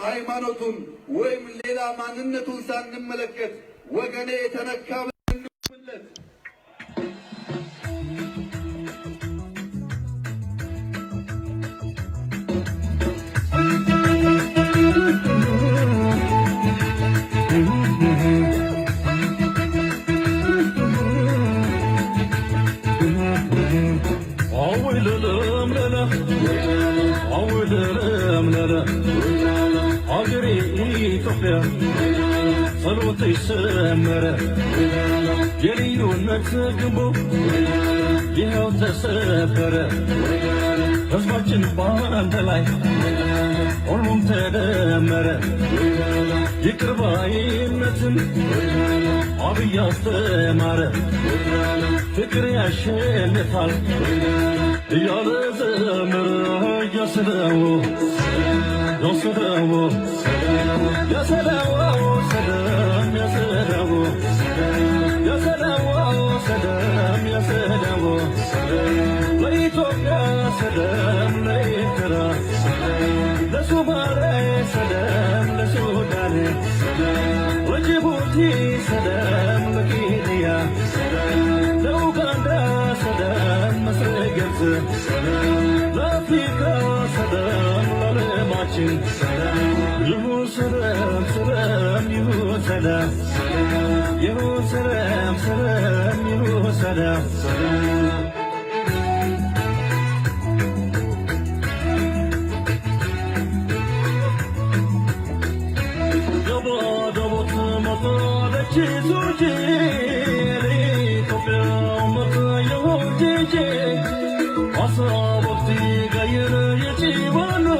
ሃይማኖቱን ወይም ሌላ ማንነቱን ሳንመለከት ወገኔ ተነካ ብንለት صلوتي سمرة جريون نكسبو يهو تسفرة غصباتشن باند لاي ولم تدمرة يكرباي نتن عبي استمرة فكري عشان نفعل يا لزمرة يا سلام يا سلام يا سلام سلام يا سلام يا سلام سلام يا سلام ليتوك يا سلام ليترا لسومالي سلام لسوداني وجيبوتي سلام لكينيا لأوغندا سلام مصر قبز لأفريقيا سلام للماتشن يهو سلام سلام يهو سلام يهو سلام سلام يهو سلام سلام جبا جبت مطالك زوجي ليتوبيا مطا يهو جيجي أصابتي غير يجيبانا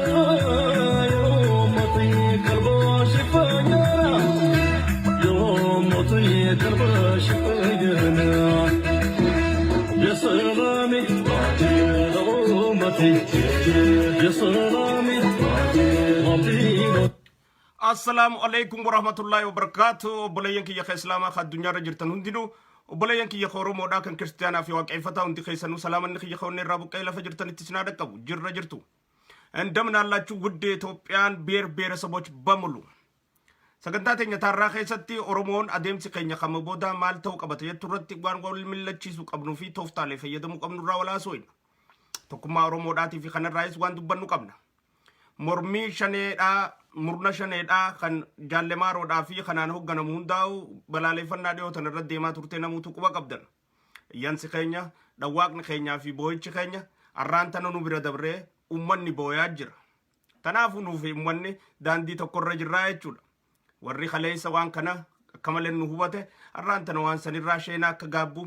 Assalamu alaikum warahmatullahi wabarakatuh. Obboleeyyan kiyya islaamaa ka addunyaarra jirtan hundinuu obboleeyyan kiyya oromoodhaa kan kiristaanaa fi waaqeffataa hundi keessanuu salaamanni kiyya irraa buqqee lafa jirtanitti isin dhaqqabu jirra jirtu. እንደምን አላችሁ ውድ ኢትዮጵያን ብሔር ብሔረሰቦች በሙሉ sagantaa teenya taarraa keessatti oromoon adeemsi keenya kama booda maal ta'uu qabata jetturratti waan wal millachiisu qabnuu fi tooftaalee fayyadamuu qabnu irraa walaasoina tokkummaa oromoodhaatii fi kanarraayis waan dubbannu qabna mormii shaneedhaa murna shaneedhaa kan jaallemaaroodhaa fi kanaan hogganamu hundaa'u balaaleeffannaa dhiyootan irra deemaa turte namuutu quba qabdan iyyansi keenya dhawaaqni keenyaa fi boo'ichi keenya arraan tana nu bira dabree ummanni booyaa jira tanaafuu nuufi ummanni daandii tokkorra jirraa jechuudha warri khaleessa waan kana akkamaleen nu hubate arraan tana waan sanirraa sheenaa akka gaabbu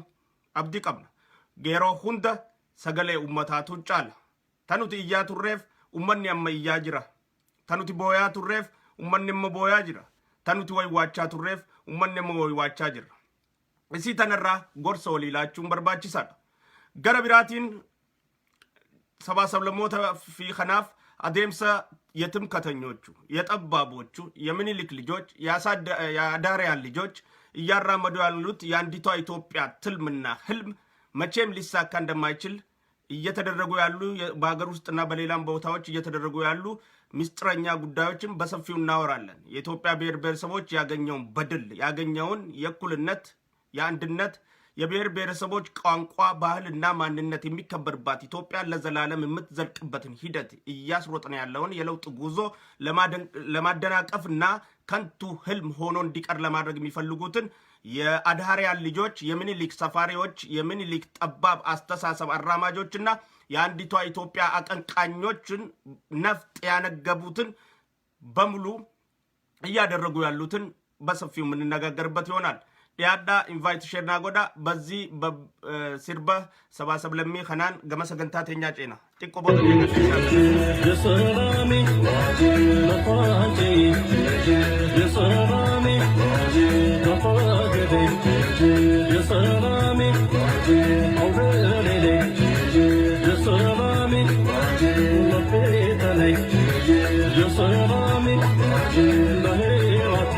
abdii qabna geeroo hunda sagalee ummataatu caala tanuti iyyaa turreef ummanni amma iyyaa jira tanuti booyaa turreef ummanni amma booyaa jira tanuti waywaachaa turreef ummanni amma waywaachaa jira isii tanarraa gorsa walii laachuun barbaachisaadha gara biraatiin ሰባ ሰብለሞታ ፊ خናፍ አደምሳ የትም ከተኞቹ የጠባቦቹ የምኒልክ ልጆች ያዳሪያን ልጆች እያራመዱ ያሉት የአንዲቷ ኢትዮጵያ ትልምና ህልም መቼም ሊሳካ እንደማይችል እየተደረጉ ያሉ በአገር ውስጥና በሌላም ቦታዎች እየተደረጉ ያሉ ሚስጥረኛ ጉዳዮችን በሰፊው እናወራለን የኢትዮጵያ ብሔር ብሔረሰቦች ያገኘውን በድል ያገኘውን የእኩልነት የአንድነት የብሔር ብሔረሰቦች ቋንቋ ባህልና ማንነት የሚከበርባት ኢትዮጵያ ለዘላለም የምትዘልቅበትን ሂደት እያስሮጥን ያለውን የለውጥ ጉዞ ለማደናቀፍና ከንቱ ህልም ሆኖ እንዲቀር ለማድረግ የሚፈልጉትን የአድሃሪያን ልጆች የምኒልክ ሰፋሪዎች የምኒልክ ጠባብ አስተሳሰብ አራማጆችና የአንዲቷ ኢትዮጵያ አቀንቃኞችን ነፍጥ ያነገቡትን በሙሉ እያደረጉ ያሉትን በሰፊው የምንነጋገርበት ይሆናል ያዳ ኢንቫይት ሼርና ጎዳ በዚህ በሲርባ ሰባሰብ ለሚ خናን ገመ ሰገንታተኛ ጨና ጥቆ ቦት የሰላሚ ለፋጂ የሰላሚ ለፋገደ የሰላሚ አውደሌ የሰላሚ ለፈተለይ የሰላሚ ለሄዋቲ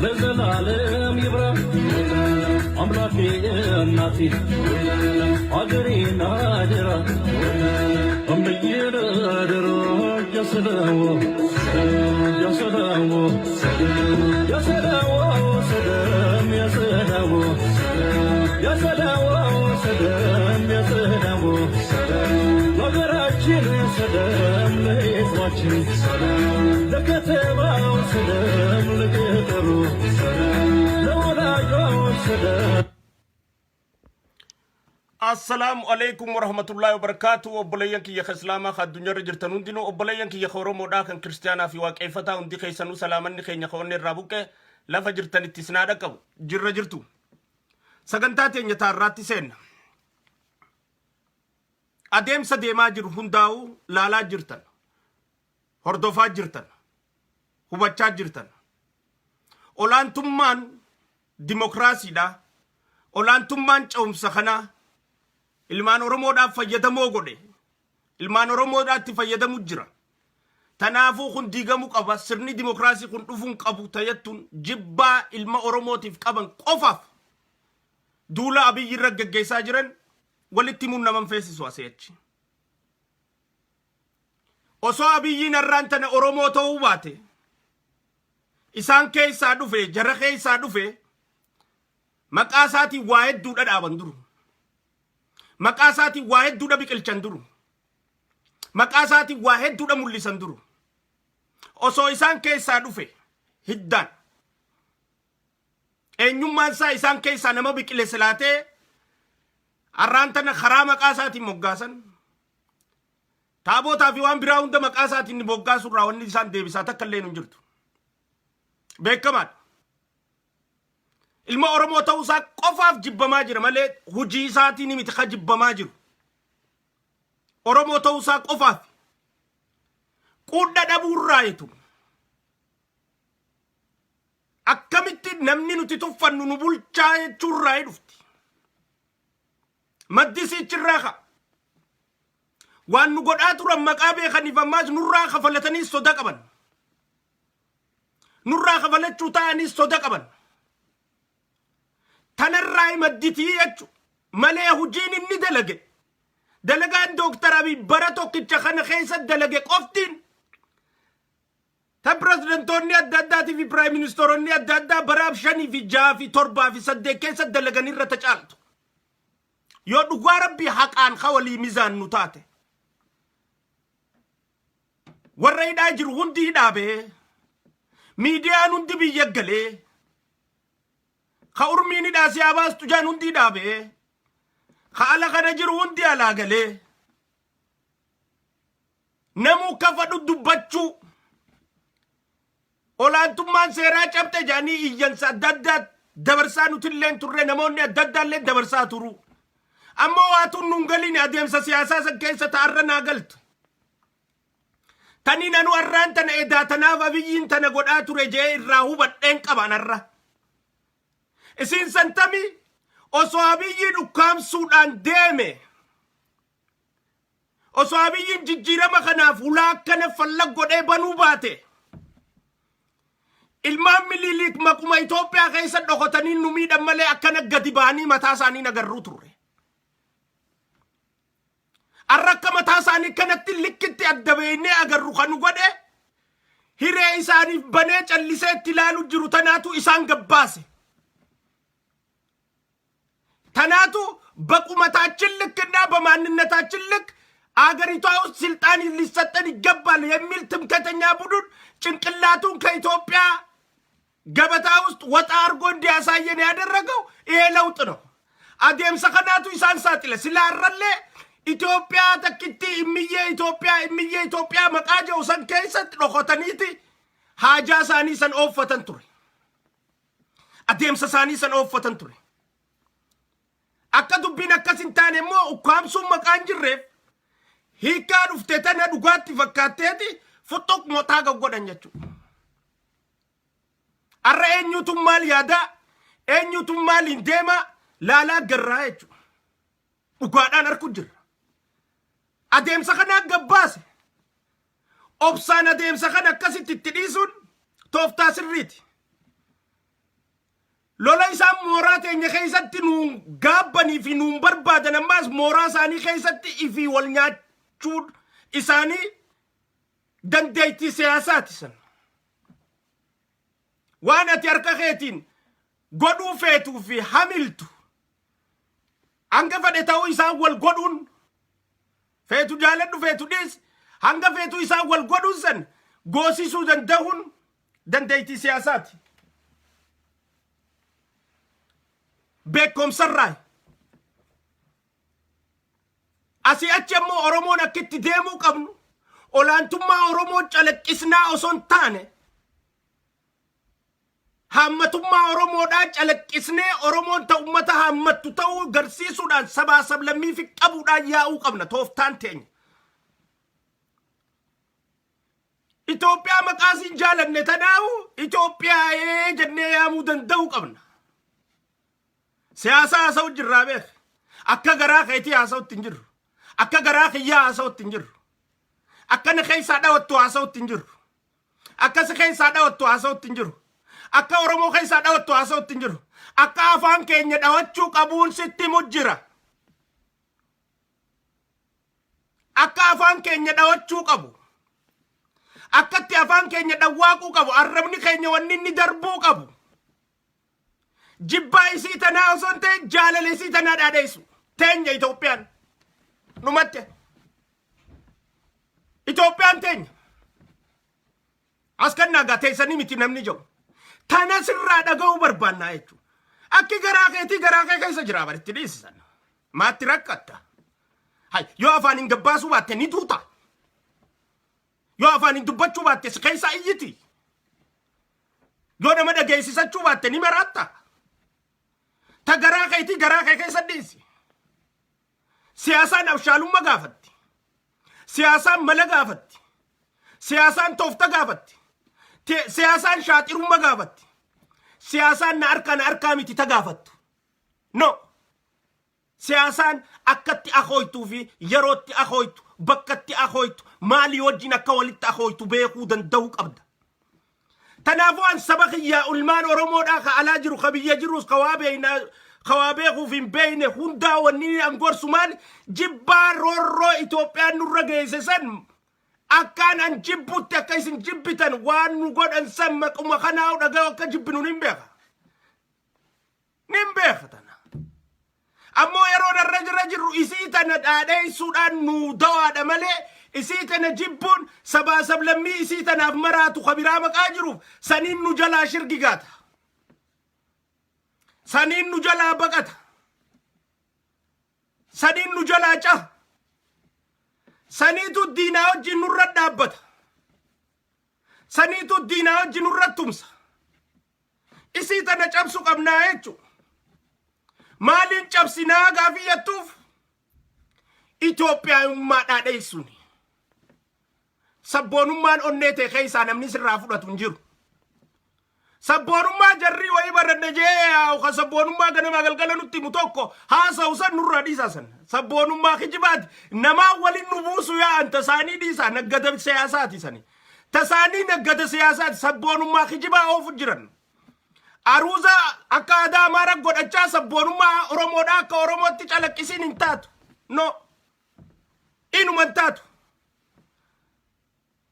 ለዘላለም ይብራ አምላኬ እናቴ አገሬን አደራ እምይደደሮ ያሰዳዎ ያሰዳዎ ያሰዳዎ ሰደም ያሰዳዎ ያሰዳዎ ሰደም ያሰዳዎ ለሀገራችን ሰደም ለሕዝባችን ለከተማው ሰደም ለገጠሩ ለወዳጆች ሰደም السلام عليكم ورحمة الله وبركاته وبليان كي يخسلاما خد دنيا رجرتن هندينو وبليان كي يخورو مودا كان كريستيانا في واقعفتا هندي خيسانو سلامان نخي نخوني رابوك لا فجرتن اتسنادا كو جر رجرتو سغنتاتي نتاراتي سين أديم سديما جر هنداو لالا جرتن هردوفا جرتن هبچا جرتن اولان تمان ديمقراسي دا اولان تمان چوم سخنا ilmaan oromoodhaaf fayyadamoo godhe ilmaan oromoodhaatti fayyadamu jira tanaafuu kun diigamuu qaba sirni dimokiraasii kun dhufuun qabu tayyattuun jibbaa ilma oromootiif qaban qofaaf duula abiyyi irra geggeessaa jiran walitti himuun naman feesisu aseechi osoo abiyyiin irraan tana oromoo ta'uu baate isaan keessaa dhufe jara keessaa dhufe maqaa isaatiin waa hedduudha dhaaban duru maqaa isaatiin waa hedduudha biqilchan duru maqaa isaatiin waa hedduudha mul'isan duru osoo isaan keessaa dhufe hiddaan eenyummaan isaa isaan keessaa nama biqile silaatee arraan tana karaa maqaa isaatiin moggaasan taabootaa fi waan biraa hunda maqaa isaatiin moggaasu irraa wanni isaan deebisaa takka illee hin jirtu beekamaadha ilma oromoo ta'uu isaa qofaaf jibbamaa jira malee hujii isaatiin miti ka jibbamaa jiru oromoo ta'uu isaa qofaaf quudda dhabuurraa yetu akkamitti namni nuti tuffannu nu bulchaa jechuurraa dhufti maddisiichirraa ka waan nu godhaa turan maqaa beekaniif ammaas nurraa kafalatanii soda qaban nurraa kafalachuu ta'anii soda qaban tanarraa madditii jechu malee hujiin inni dalagaan dooktar abiy bara tokkicha kana keessa dalage qoftiin ta pirezidantoonni adda addaatii fi piraayim ministeeronni adda addaa baraaf 5 fi 6 fi 7 fi 8 keessa dalagan irra tacaaltu yoo dhugaa rabbii haqaan hawalii mizaan nu taate warra hidhaa jiru hundi hidhaabee miidiyaan hundi biyya galee ka urmiini dhaasii abaastu jaan hundi dhaabe ka ala kana jiru hundi alaa galee namuu kafadhu dubbachuu olaantummaan seeraa cabxe jaanii iyyansa adda addaa dabarsaa nutilleen turre namoonni adda addaallee dabarsaa turu ammoo waatuun nun galiin adeemsa siyaasaa san keessa ta'arra naa galtu tanii nanu arraan tana edaa tanaaf abiyyiin tana godhaa ture jee irraa hubadheen qabanarra isin santami osoo abiyyiin ukkaamsuudhaan deeme osoo abiyyiin jijjiirama kanaaf ulaa akkana fallag godhee banuu baate ilmaan miliiliik maquma Itoophiyaa keessa dhokotanii nu miidhan malee akkana gadi ba'anii mataa isaanii nagarruu turre arrakka mataa isaanii kanatti likkitti adda beeynee agarru kanu godhe hiree isaaniif banee callisee itti ilaalu jiru tanaatu isaan gabbaase ተናቱ በቁመታችን ልክና በማንነታችን ልክ አገሪቷ ውስጥ ስልጣን ሊሰጠን ይገባል የሚል ትምክህተኛ ቡድን ጭንቅላቱን ከኢትዮጵያ ገበታ ውስጥ ወጣ አርጎ እንዲያሳየን ያደረገው ይሄ ለውጥ ነው አዴም ሰከናቱ ይሳንሳጥለ ስላረለ ኢትዮጵያ ተክቲ እምዬ ኢትዮጵያ መቃጀው ሰንከይሰጥ ዶኾተኒቲ ሃጃ ሳኒ ሰን ኦፈተን ቱሪ አዴም ሰሳኒ ሰን ኦፈተን ቱሪ akka dubbin akkasin taane immoo ukkaamsuun maqaan jirreef hiikaa dhuftee tana dhugaatti fakkaatteeti fuxuq motaaga godhan jechuudha. Arra eenyutu maal yaada eenyutu maal hin deema laalaa garraa jechuudha. Dhugaadhaan harku jira. Adeemsa kana gabbaase. Obsaan adeemsa kana akkasitti itti dhiisuun tooftaa sirriiti. Lola isaan mooraa teenya keessatti nuun gaabbanii fi nuun barbaadan ammaas mooraa isaanii keessatti ifii wal nyaachuun isaanii dandeettii siyaasaati san. Waan ati harka keetiin godhuu feetuu fi hamiltu hanga fedhe ta'uu isaan wal godhuun feetu jaaladhu feetu dhiis hanga feetu isaan wal godhuun san goosisuu danda'uun dandeettii siyaasaati. Beekumsarraa asii achi ammoo Oromoon akkitti deemuu qabnu olaantummaa Oromoo calaqqisnaa osoo hin taane hammatummaa Oromoodhaa calaqqisnee Oromoon ta'u uummata hammattu ta'uu garsiisuudhaan sabaa sablammii fi qabuudhaan yaa'uu qabna tooftaan teenya. Itoophiyaa maqaasiin jaalanne tanaawu Itoophiyaa jennee yaamuu danda'uu qabna. Siyaasa haasa'u jirraa beek. Akka garaa keetii haasa'utti hin jirru. Akka garaa kiyyaa haasa'utti hin jirru. Akka ni keessaa dhawattu haasa'utti hin jirru. Akka si keessaa dhawattu haasa'utti hin jirru. Akka Oromoo keessaa dhawattu haasa'utti hin jiru. Akka afaan keenya dhawachuu qabuun sitti mujjira. Akka afaan keenya dhawachuu qabu. Akkatti afaan keenya dhawwaaquu qabu. Arrabni keenya wanni inni darbuu qabu. Jibbaa isii tanaa osoo hin ta'e jaalala isii tanaa dhaadheessu. Teenya Itoophiyaan. Dhumatte. Itoophiyaan teenya. As kan nagaa teessanii miti namni jiru. Tana sirraa dhaga'uu barbaannaa jechuudha. Akki garaa keetii garaa kee keessa jira baritti dhiisisan. Maatti rakkatta. Yoo afaan hin gabbaasuu baatte ni tuuta. Yoo afaan hin dubbachuu baatte si keessa iyyiti. Yoo nama dhageessisachuu baatte ni maraatta. Ta garaa keetii garaa kee keessa dhiisi. Siyaasaan abshaalummaa gaafatti. Siyaasaan mala gaafatti. Siyaasaan toofta gaafatti. Siyaasaan shaaxirummaa gaafatti. Siyaasaan na harkaa miti ta gaafattu. No. Siyaasaan akkatti akooytuu fi yerootti akooytu bakkatti akooytu maalii wajjin akka walitti akooytu beekuu danda'uu qabda. Tanaafuu an saba kiyyaa ulmaan Oromoodhaa ka alaa jiru ka biyya jirus kawaa beekuuf hin beekne hundaa wanni an gorsu maali jibbaa roorroo Itoophiyaan nurra geesse san akkaan an jibbutti akka isin jibbitan waan nu godhan san maquma kanaa dhaga'u akka jibbinu nin beeka. Nin beeka tana. Ammoo yeroo narra jirru isii tana dhaadheessuudhaan nu dawaadha malee isii tana jibbuun sabaa sablammii isii tanaaf maraatu kabiraa maqaa jiruuf saniin nu jalaa shirgigaata. Saniin nu jalaa baqata. Saniin nu jalaa caha. Saniitu diinaa wajjin nurra dhaabbata. Saniitu diinaa wajjin nurra tumsa. Isii tana cabsu qabnaa jechuudha. Maaliin cabsinaa gaafii yattuuf Itoophiyaanummaa dhaadheessuuni. Sabboonummaan onnee ta'e keessaa namni sirraa fudhatu hin jiru. Sabboonummaa jarrii wayii baradha jee ka sabboonummaa ganama galgala nutti himu tokko haasa'u san nurraa dhiisaa san. Sabboonummaa kijibaati. Namaa waliin nu buusu yaa'an tasaanii dhiisaa naggata siyaasaati sani. Tasaanii naggata siyaasaati sabboonummaa kijibaa oofu jiran. Aruuza akka aadaa Amaaraa godhachaa sabboonummaa Oromoodhaa akka Oromootti calaqqisiin hin taatu. No. Inuma hin taatu.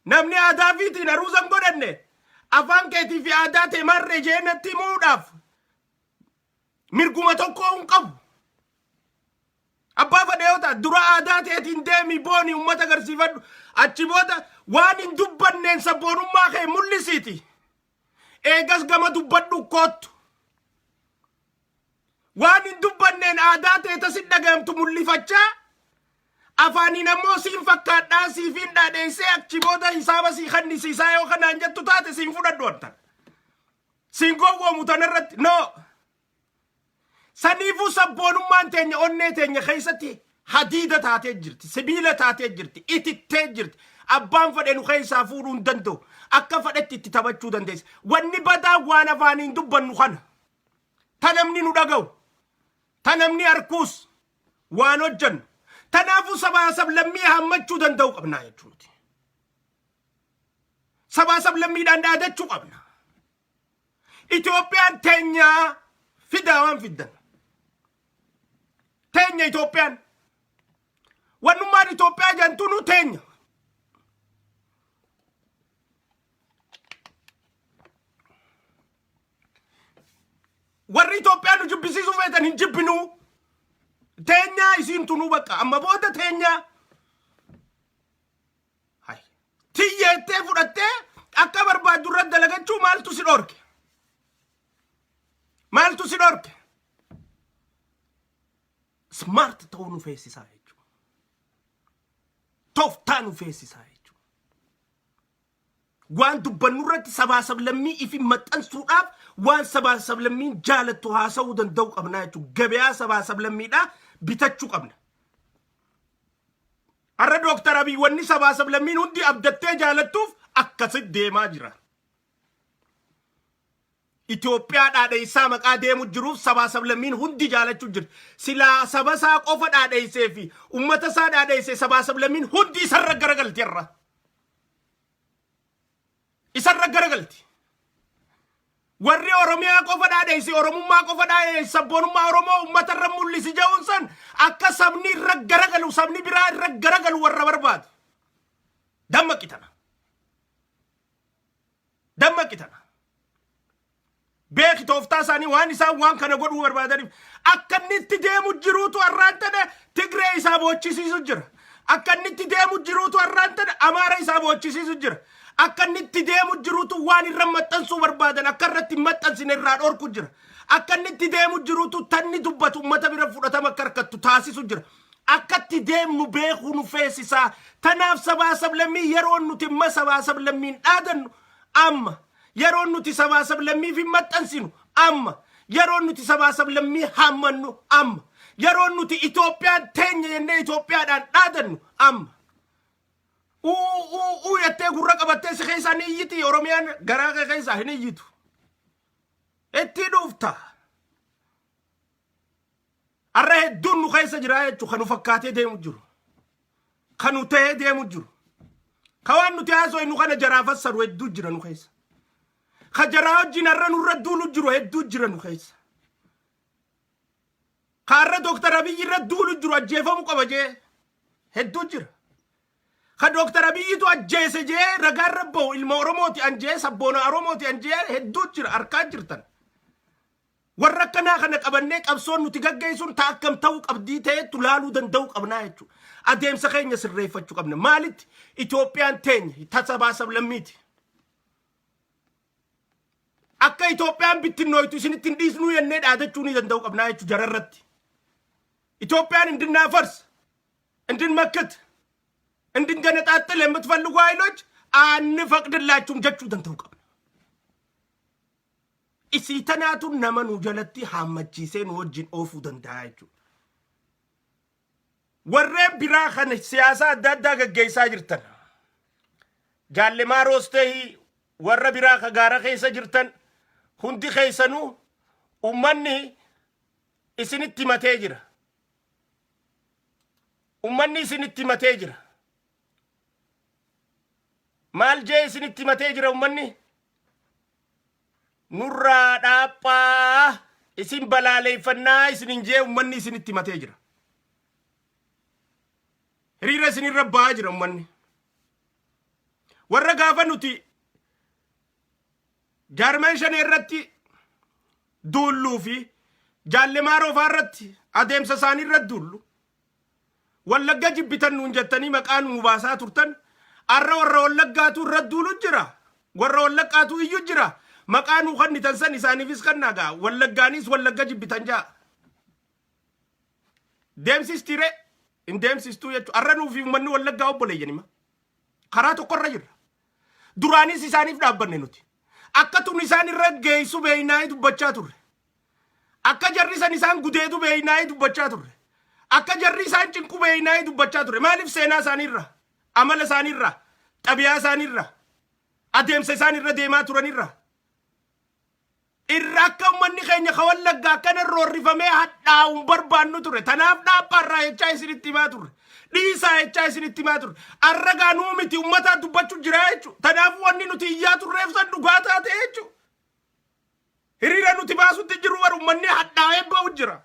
Namni aadaa fiitiin aruuza hin godhanne. Afaan keetii fi aadaa ta'e marree jeenatti himuudhaaf mirguma tokko hin qabu. Abbaa fadheeyota dura aadaa ta'eetiin deemi booni uummata agarsiifadhu. Achi booda waan hin dubbanneen sabboonummaa kee mul'isiiti. Eegas gama dubbadhu kootu. Waan hin dubbanneen aadaa ta'e tasin dhagahamtu mul'ifachaa. Afaaniin ammoo siin fakkaadhaa siifiin dhaadheessee achi booda hisaaba sii kannisiisaa yoo kanaan jettu taate siin fudhadhu wartan. Siin gowwoomu tanarratti no. Saniifuu sabboonummaan teenya onnee teenya keessatti hadiida taatee jirti, sibiila taatee jirti, itittee jirti. Abbaan fedhe nu keessaa fuudhuu hin danda'u. Akka fedhetti itti taphachuu dandeessa. Wanni badaa waan afaaniin dubbannu kana. Ta namni nu dhaga'u. Ta namni harkuus waan hojjannu. Tanaafuu sabaa sablammii hammachuu danda'u qabnaa jechuuti. Sabaa sablammiidhaan dhaadachuu qabna. Itoophiyaan teenyaa fidaa waan fiddan. Teenya Itoophiyaan. Wannummaan Itoophiyaa jantuu nu teenya. Warri Itoophiyaan nu jibbisiisuu feetan hin jibbinuu. Teenyaa isiin tunuu bakka amma booda teenyaa. Hai. Tiyyeettee fudhattee akka barbaaddu irra dalagachuu maaltu si dhorke? Maaltu si dhorke? Smart ta'uu nu feesisaa jechuudha. Tooftaa nu feesisaa jechuudha. Waan dubbannu irratti sabaa sablammii ifi maxxansuudhaaf waan sabaa sablammiin jaalattu haasa'uu danda'u qabnaa jechuudha. Gabayaa sabaa sablammiidhaa bitachuu qabna. Har'a Dooktar Abiy wanni sabaa sablammiin hundi abdattee jaalattuuf akkasitti deemaa jira. Itoophiyaa dhaadheessaa maqaa deemu jiruuf sabaa sablammiin hundi jaalachuu jira. Silaa saba isaa qofa dhaadheessee fi uummata isaa dhaadheessee sabaa sablammiin hundi isarra garagalti irra. Isarra garagalti. Warri Oromiyaa qofa dhaadheessee Oromummaa qofa dhaadheessee sabboonummaa Oromoo uummata irra mul'isi jechuun san akka sabni irra garagalu sabni biraa irra garagalu warra barbaadu. Dammaqitana. Dammaqitana. Beeki tooftaa isaanii waan isaan waan kana godhuu barbaadaniif akka inni itti deemu jiruutu har'aan tana Tigree isaa boochisiisu jira. Akka inni itti deemu jiruutu har'aan tana Amaara isaa boochisiisu jira. Akka inni itti deemu jiruutu waan irra maxxansuu barbaadan akka irratti maxxansine irraa dhorku jira. Akka inni itti deemu jiruutu tanni dubbatu uummata bira fudhatama akka harkattu taasisu jira. Akka itti deemnu beekuu nu feesisaa. Tanaaf sabaa sablammii yeroo nuti imma sabaa sablammiin dhaadannu amma. Yeroo nuti sabaa sablammii fi maxxansinu amma. Yeroo nuti sabaa sablammii hammannu amma. Yeroo nuti Itoophiyaan teenya jennee Itoophiyaadhaan dhaadannu amma. Yattee gurra qabattee si keessaa ni iyyiti Oromiyaan garaa kee keessaa hin iyyitu. Itti dhufta. Har'a hedduun nu keessa jira jechuudha kan nu fakkaatee deemu jiru. Kan nu ta'ee deemu jiru. Kan waan nuti haasofnu kana jaraafassaru hedduu jira nu keessa. Kajaraa wajjin har'a nurra duulu jiru hedduu jira nu keessa. Har'a Dooktar Abiy irra duulu jiru ajjeefamuu qaba jee hedduu jira. Ka Dooktar Abiyyitu ajjeese jee ragaan rabba'u ilma Oromooti anjee sabboona Oromooti anjee hedduu jira harkaa jirtan. Warra akkanaa kana qabannee qabsoon nuti gaggeessuun ta'a akkam ta'uu qabdii ta'etu laaluu danda'uu qabnaa jechuudha. Adeemsa keenya sirreeffachuu qabna. Maalitti Itoophiyaan teenya tasabaa sablammiiti. Akka Itoophiyaan bittinnooytu isinitti hin dhiisnuu jennee dhaadachuu ni danda'uu qabnaa jechuudha jararratti. Itoophiyaan እንድናፈርስ እንድንመክት እንድንገነጣጥል የምትፈልጉ ኃይሎች አንፈቅድላችሁም ጀቹ ደንተው ቀብና ኢሲተናቱን ነመኑ ጀለቲ ሐመቺሴን ወጅን ኦፉ ደንዳያቹ ወሬ ቢራ ከነ ሲያሳ ዳዳ ገገይሳ ጅርተን ጃለማ ሮስተይ ወረ ቢራ ከጋራ ከይሰ ጅርተን ሁንዲ ከይሰኑ ኡመኒ ኢስኒቲ መቴ ጅራ ኡመኒ ኢስኒቲ መቴ ጅራ maal jee isinitti matee jira ummanni nurraa dhaaphaa isin balaaleeffannaa isinin jee ummanni isinitti matee jira hiriira isinirra ba'aa jira ummanni warra gaafa nuti jaarmeen shan irratti duulluu fi jaallemaa roofaa irratti adeemsa isaanii irra duullu wallagga jibbitan nuun jettanii maqaan nu baasaa turtan arra warra wallaggaatu irra duulu jira warra wallaggaatu iyyuu jira maqaa nu kannitan san isaaniifis kannaagaa wallaggaanis wallagga jibbitan jaa deemsistire in deemsistuu jechuudha arra nuufi uummanni wallaggaa obboleeyyanima karaa tokkorra jirra duraanis isaaniif dhaabbanne nuti akka tun isaan irra geessu beeynaayii dubbachaa turre akka jarri san isaan gudeetu beeynaayii dubbachaa turre akka jarri isaan cinqubeeyinaa dubbachaa ture maaliif seenaa isaaniirra amala isaaniirra xabiyaa isaaniirra adeemsa isaaniirra deemaa turanirra irra akka ummanni keenya ka Wallaggaa akkana roorrifamee hadhaa'uun barbaannu ture tanaaf dhaabbaarraa jechaa isinitti himaa ture dhiisaa jechaa isinitti himaa ture arragaa nuu miti ummataa dubbachuu jira jechuu tanaaf wanni nuti iyyaa turreef san dhugaa taate jechuu hiriira nuti baasutti jiru war ummanni hadhaa'ee ba'u jira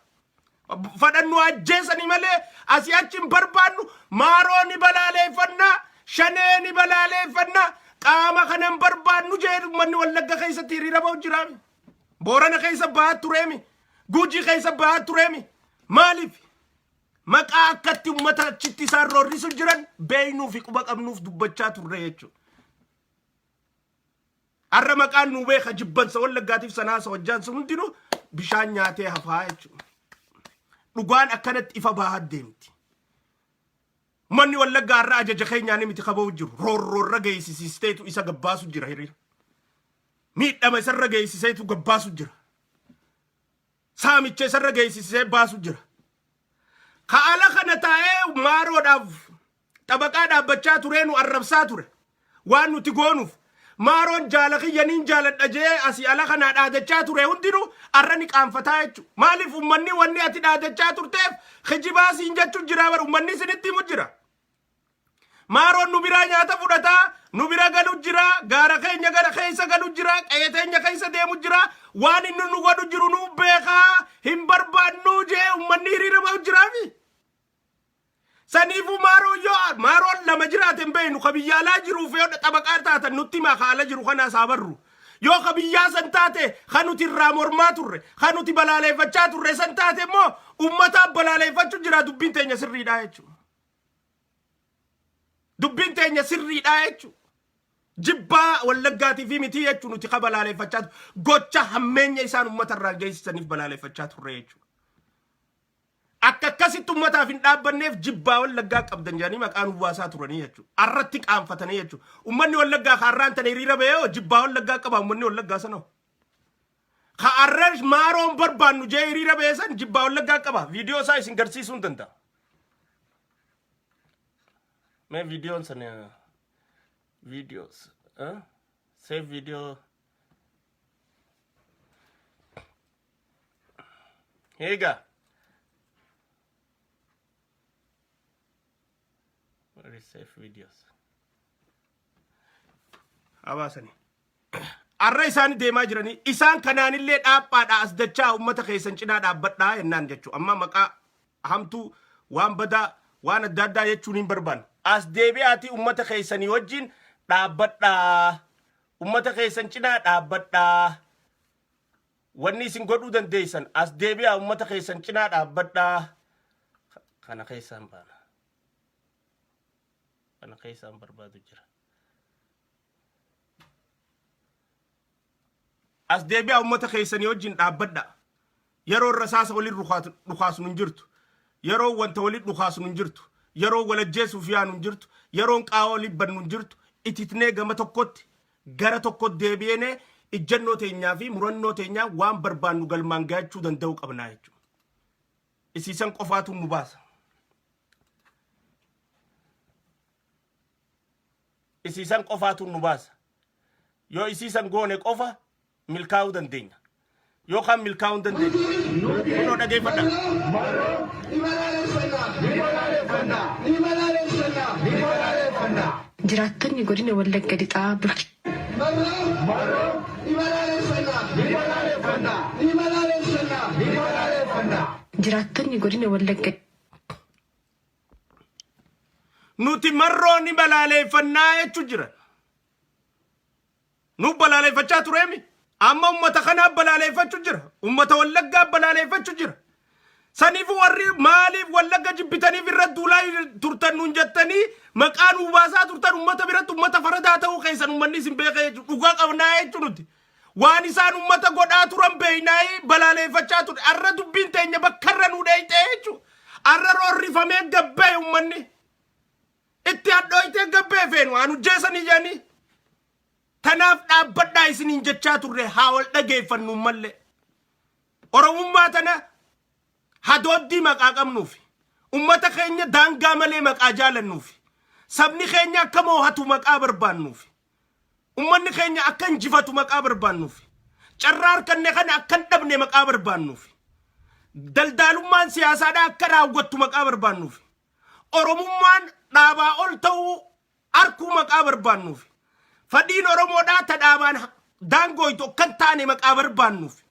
fadhannu ajjeesanii malee asii achi hin barbaannu maaroo ni balaaleeffannaa shanee ni balaaleeffannaa qaama kanan barbaannu jedhu ummanni Wallagga keessatti hiriira ba'u jira Boorana keessa bahaa tureemi Gujii keessa bahaa tureemi maaliif maqaa akkatti ummata achitti isaan roorrisu jiran beeynuu fi quba qabnuuf dubbachaa turre jechuudha. Arra maqaan nuu beeka jibbansa Wallaggaatiif sanaasa wajjaan sun hundinuu bishaan nyaatee hafaa jechuudha. Dhugaan akkanatti ifa bahaa deemti. Manni Wallaggaa arra ajaja keenyaanii miti qabuu jiru roorroorra geessisiisteetu isa gabbaasu jira hiriira. Miidhama isarra geessiseetu gabbaasu jira. Saamicha isarra geessisee baasu jira. Kaala kana taa'ee maaroodhaaf xabaqaa dhaabbachaa tureenu arrabsaa ture. Waan nuti goonuuf maaroon jaalakiyyaniin jaaladha jee asii ala kanaa dhaadachaa ture hundinuu arra ni qaanfataa jechuudha. Maaliif ummanni wanni ati dhaadachaa turteef kijibaasiin jechuun jira bar ummanni isinitti himu jira. Maaroon nu biraa nyaata fudhataa nu bira galu jira gaara keenya gara keessa galu jira qayeteenya keessa deemu jira waan inni nu godhu jiru nu beekaa hin barbaannu jee ummanni hiriira ba'u jiraafi saniifu maaroon lama jiraaten beeynu ka biyya alaa jiruuf yoo xabaqaa taatan nutti himaa ka ala jiru kana saabarru yoo ka biyyaa san taate ka nuti irraa mormaa turre ka nuti balaaleeffachaa turre san taate immoo ummataaf balaaleeffachuu jira dubbiin teenya sirriidha jechuudha. Dubbiin teenya sirriidha jechuudha. Jibbaa Wallaggaatii fi miti jechuun nuti balaaleeffachaa gocha hammeenya isaan ummata irraa geessisaniif balaaleeffachaa turre jechuudha. Akka akkasitti ummataaf hin dhaabbanneef jibbaa Wallaggaa qabdan jedhanii maqaan uwwaasaa turanii jechuudha. Arratti qaanfatanii jechuudha. Ummanni Wallaggaa kaarraan tana hiriira ba'ee jibbaa Wallaggaa qaba ummanni Wallaggaa sanoo. Ka arra maaroon barbaannu jee hiriira ba'ee san jibbaa Wallaggaa qaba. Viidiyoo isaa isin garsiisuu hin danda'a. Mee viidiyoon sana videos save video here you go where is save videos abasani arra isaan deemaa jiranii isaan kanaanillee dhaabbaadha as dachaa ummata keessan cinaa dhaabbadhaa yennaan jechuu amma maqaa hamtuu waan badaa waan adda addaa jechuun hin barbaanne as deebi'aati ummata keessanii wajjin dhaabbadha ummata keessan cinaa dhaabbadha wanni isin godhuu dandeessan as deebi'aa ummata keessan cinaa dhaabbadha kana keessan baana kana keessan barbaadu jira as deebi'aa ummata keessanii wajjin dhaabbadha yeroo rasaasa waliin dhukaasu hin jirtu yeroo wanta waliin dhukaasu hin jirtu yeroo walajjeesuuf yaanu hin jirtu yeroon qaawoo libbannu hin jirtu ititnee gama tokkotti gara tokkotti deebi'ee ijjannoo teenyaa fi murannoo teenyaa waan barbaannu galmaan gaachuu danda'u qabnaa jechuudha. Isiisan qofaatu nu baasa. Isiisan qofaatu nu baasa. Yoo isiisan goone qofa milkaa'uu dandeenya. Yoo kan milkaa'uu dandeenya. Kunoo dhageeffadha. Jiraattonni godina Wallagga lixaa bulchi. Jiraattonni godina Wallagga. Nuti marroo ni balaaleeffannaa jechuu jira. Nu balaaleeffachaa tureemi. Amma ummata kanaaf balaaleeffachuu jira. Ummata Wallaggaa balaaleeffachuu jira. Sanifu warri maaliif Wallagga jibbitaniif irra duulaa turtan nuun jettanii maqaan ubaasaa turtan ummata biratti ummata faradaa ta'uu keessan ummanni isin beekee dhugaa qabnaa jechuun nuti. Waan isaan ummata godhaa turan beeynaa balaaleeffachaa ture. Arra dubbiin teenya bakkarra nu dheeyxee jechuudha. Arra roorrifamee gabbee ummanni. Itti hadhooytee gabbee feenu waan hojjeessanii jedhanii. Tanaaf dhaabbadhaa isiniin jechaa turre haa wal dhageeffannu mallee. Oromummaa tana hadooddi maqaa qabnuuf ummata keenya daangaa malee maqaa jaalannuufi sabni keenya akka moohatu maqaa barbaannuufi ummanni keenya akka injifatu maqaa barbaannuufi carraar kanne kana akka dhabne maqaa barbaannuufi daldaalummaan siyaasaadhaa akka raawwattu maqaa barbaannuufi oromummaan dhaabaa ol ta'uu arkuu maqaa barbaannuufi fadhiin oromoodhaa ta dhaabaan daangooytu kan taane maqaa barbaannuufi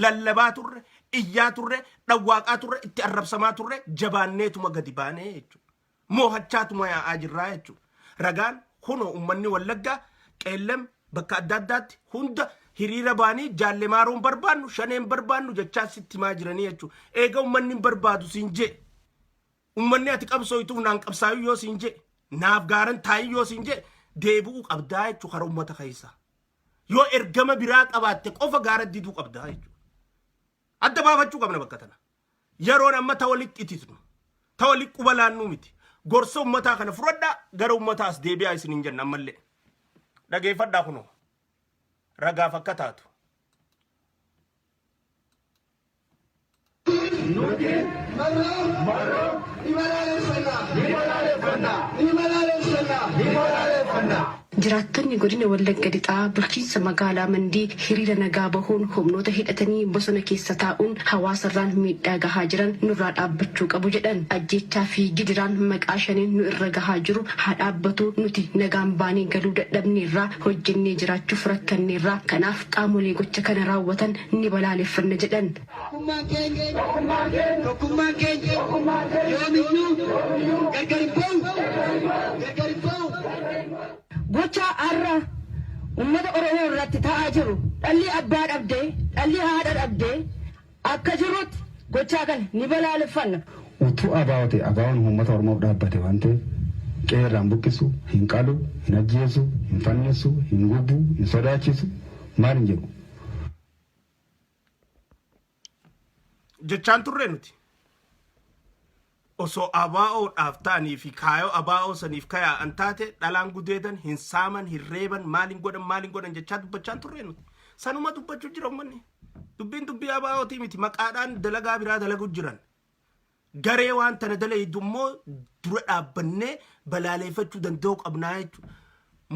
lallabaa turre iyyaa turre dhawwaaqaa turre itti arrabsamaa turre jabaanneetuma gadi baanee jechuudha moohachaatuma yaa'aa jirraa jechuudha ragaan kunoo ummanni wallaggaa qeellam bakka adda addaatti hunda hiriira baanii jaallemaaroon barbaannu shaneen barbaannu jechaa sitti maa jiranii jechuudha eega ummanni barbaadu siin jee ummanni ati qabsooytuuf naan qabsaayuu yoo siin jee naaf gaaran taayii yoo siin jee deebi'uu qabdaa jechuudha kara ummata keessaa yoo ergama biraa qabaatte qofa gaara diduu qabdaa jechuudha adda baafachuu qabna bakka tana yeroon amma ta walitti itisnu ta walitti qubalaannuu miti gorsa ummataa kana fudhadhaa gara ummataas deebi'aa isiniin jenna ammallee dhageeffadhaa kunoo ragaaf akka taatu Jiraattonni godina Wallagga Lixaa bulchiinsa magaalaa Mandii hiriira nagaa bahuun humnoota hidhatanii bosona keessa taa'uun hawaasarraan miidhaa gahaa jiran nurraa dhaabbachuu qabu jedhan. Ajjechaa fi gidiraan maqaa shaniin nu irra gahaa jiru haa dhaabbatu nuti nagaan baanii galuu dadhabneerraa hojjennee jiraachuuf rakkanneerraa kanaaf qaamolee gocha kana raawwatan ni balaaleffanna jedhan. Gocha arra ummata Oromoo irratti ta'aa jiru dhalli abbaa dhabdee dhalli haadha dhabdee akka jirutti gocha kana ni balaaleffanna. Utuu abaawate abaawwan uummata Oromoof dhaabbate waan ta'eef qeerraan buqqisu hin qalu hin ajjeesu hin fannisu hin gubbu hin sodaachisu maal hin jedhu. Jechaan turre nuti osoo abaa'oo dhaaftanii fi kaayoo abaa'oo saniif kayaa an taate dhalaan gudeedan hin saaman hin reeban maalin godhan jechaa dubbachaan turre nuti sanuma dubbachuu jira ummanni dubbiin dubbii abaa'ootii miti maqaadhaan dalagaa biraa dalagu jiran garee waan tana dalaydu immoo dura dhaabbannee balaaleeffachuu danda'u qabnaa jechuudha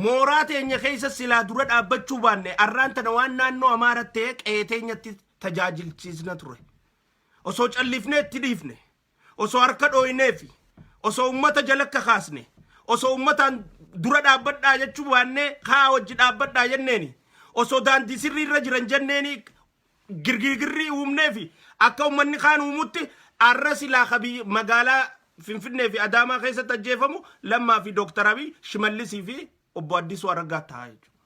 mooraa teenya keessa silaa dura dhaabbachuu baanne arraan tana waan naannoo Amaaratti qeeteenyatti tajaajilchiisna ture osoo callifnee itti dhiifne osoo harka dhooyneefi osoo ummata jalakka kaasne osoo ummataan dura dhaabbadhaa jechuu baannee kaa wajji dhaabbadhaa jenneeni osoo daandii sirrii irra jiran jenneeni girgirrii uumneefi akka ummanni kaan uumutti arra silaa kabii magaalaa Finfinnee fi Adaamaa keessatti ajjeefamu Lammaa fi Dooktar Abiy Shimallisii fi obbo Addisuu Araggaa ta'a jechuudha.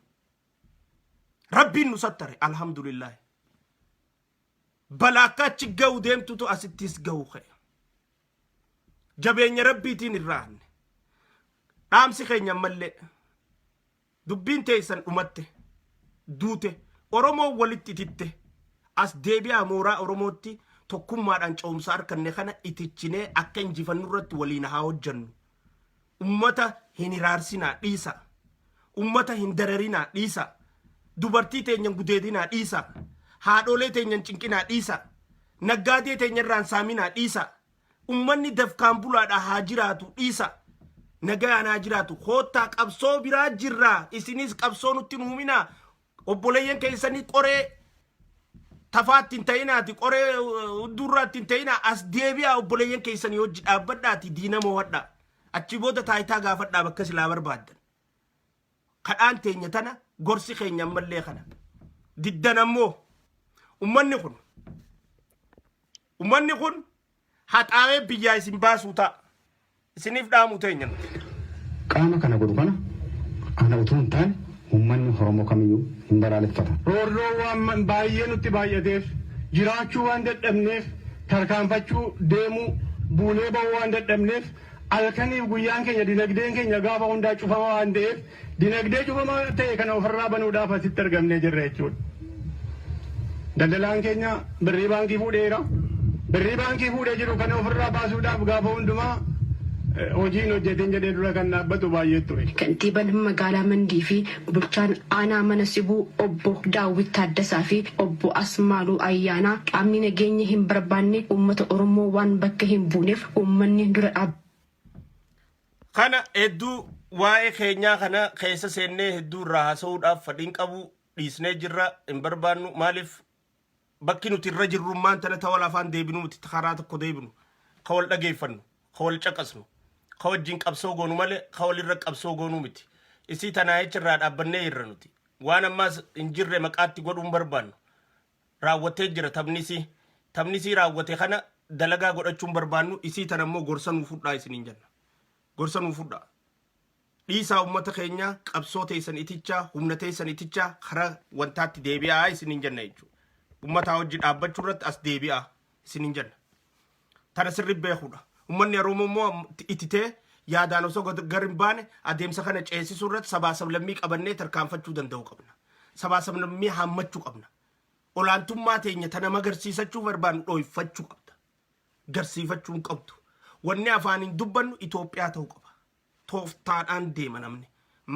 Rabbiin nu sattare alhamdulillah. Balaa akka achi ga'u deemtutu asittis ga'u ka'e. Jabeenya rabbiitiin irraanne dhaamsi keenya mallee dubbiin teessan dhumatte duute Oromoo walitti ititte as deebi'aa mooraa Oromootti tokkummaadhaan coomsaa harkanne kana itichinee akka injifannu irratti waliin haa hojjannu ummata hin hiraarsinaa dhiisa ummata hin dararinaa dhiisa dubartii teenyan gudeedinaa dhiisa haadholee teenyan cinqinaa dhiisa naggaadee teenyarraan saaminaa dhiisa ummanni dafkaan bulaadha haa jiraatu dhiisa nagaan haa jiraatu hoottaa qabsoo biraa jirraa isinis qabsoo nutti nuuminaa obboleeyyan keessanii qoree tafaatti hin ta'inaati qoree durraatti hin ta'inaa as deebi'aa obboleeyyan keessanii hojii dhaabbadhaati diina moo'adhaa achi booda taayitaa gaafadhaa bakka silaa barbaaddan kadhaan teenya tana gorsi keenya ammallee kana diddan ammoo ummanni kun haxaawee biyyaa isin baasuu ta'a isiniif dhaamu teenya Qaama kana godhu kana ana utuu hin taane uummanni Oromoo kamiyyuu hin balaaleffata. Roorroo waan baay'ee nutti baay'ateef jiraachuu waan dadhabneef tarkaanfachuu deemuu buunee bahuu waan dadhabneef halkaniif guyyaan keenya dinagdeen keenya gaafa hundaa cufama waan ta'eef dinagdee cufama ta'e kana ofirraa banuudhaaf asitti argamnee jirra jechuudha. Daldalaan keenya birrii baankii fuudheera. Birrii baankii fuudhee jiru kana ofirraa baasuudhaaf gaafa hundumaa hojiin hojjeteen jedhee dura kan dhaabbatu baay'ee ture. Kantiibaan magaalaa Mandii fi bulchaan aanaa mana sibuu obbo Daawwit Taaddasaa fi obbo Asmaaluu Ayyaanaa qaamni nageenya hin barbaanne uummata Oromoo waan bakka hin buuneef uummanni dura kana hedduu waa'ee keenyaa kana keessa seennee hedduu irraa haasa'uudhaaf fadhiin qabu dhiisnee jirra hin barbaannu maaliif bakki nuti irra jirrummaan tana ta'uu lafaan deebinu nuti karaa tokko deebinu ka wal dhageeffannu ka wal caqasnu ka wajjin qabsoo goonu malee ka wal irra qabsoo goonuu miti isii tanaa jechirraa dhaabbannee irra nuti waan ammaas hin jirre maqaatti godhuun barbaannu raawwatee jira tabnisii raawwate kana dalagaa godhachuun barbaannu isii tana immoo gorsa nuu fudhaa isiniin jenna gorsa nuu fudhaa dhiisaa ummata keenya qabsoo teessan itichaa humna teessan itichaa karaa wantaatti deebi'aa isiniin jenna jechuudha ummata hojii dhaabbachuu irratti as deebi'aa isiniin jenna tana sirri beekuudha ummanni Oromoo immoo ititee yaadaan osoo gar hin baane adeemsa kana ceesisuu irratti sabaa sablammii qabannee tarkaanfachuu danda'u qabna sabaa sablammii haammachuu qabna olaantummaa teenya tana magarsiisachuu barbaannu dhooyfachuu qabda garsiifachuu hin qabdu wanni afaaniin dubbannu Itoophiyaa ta'uu qaba tooftaadhaan deema namni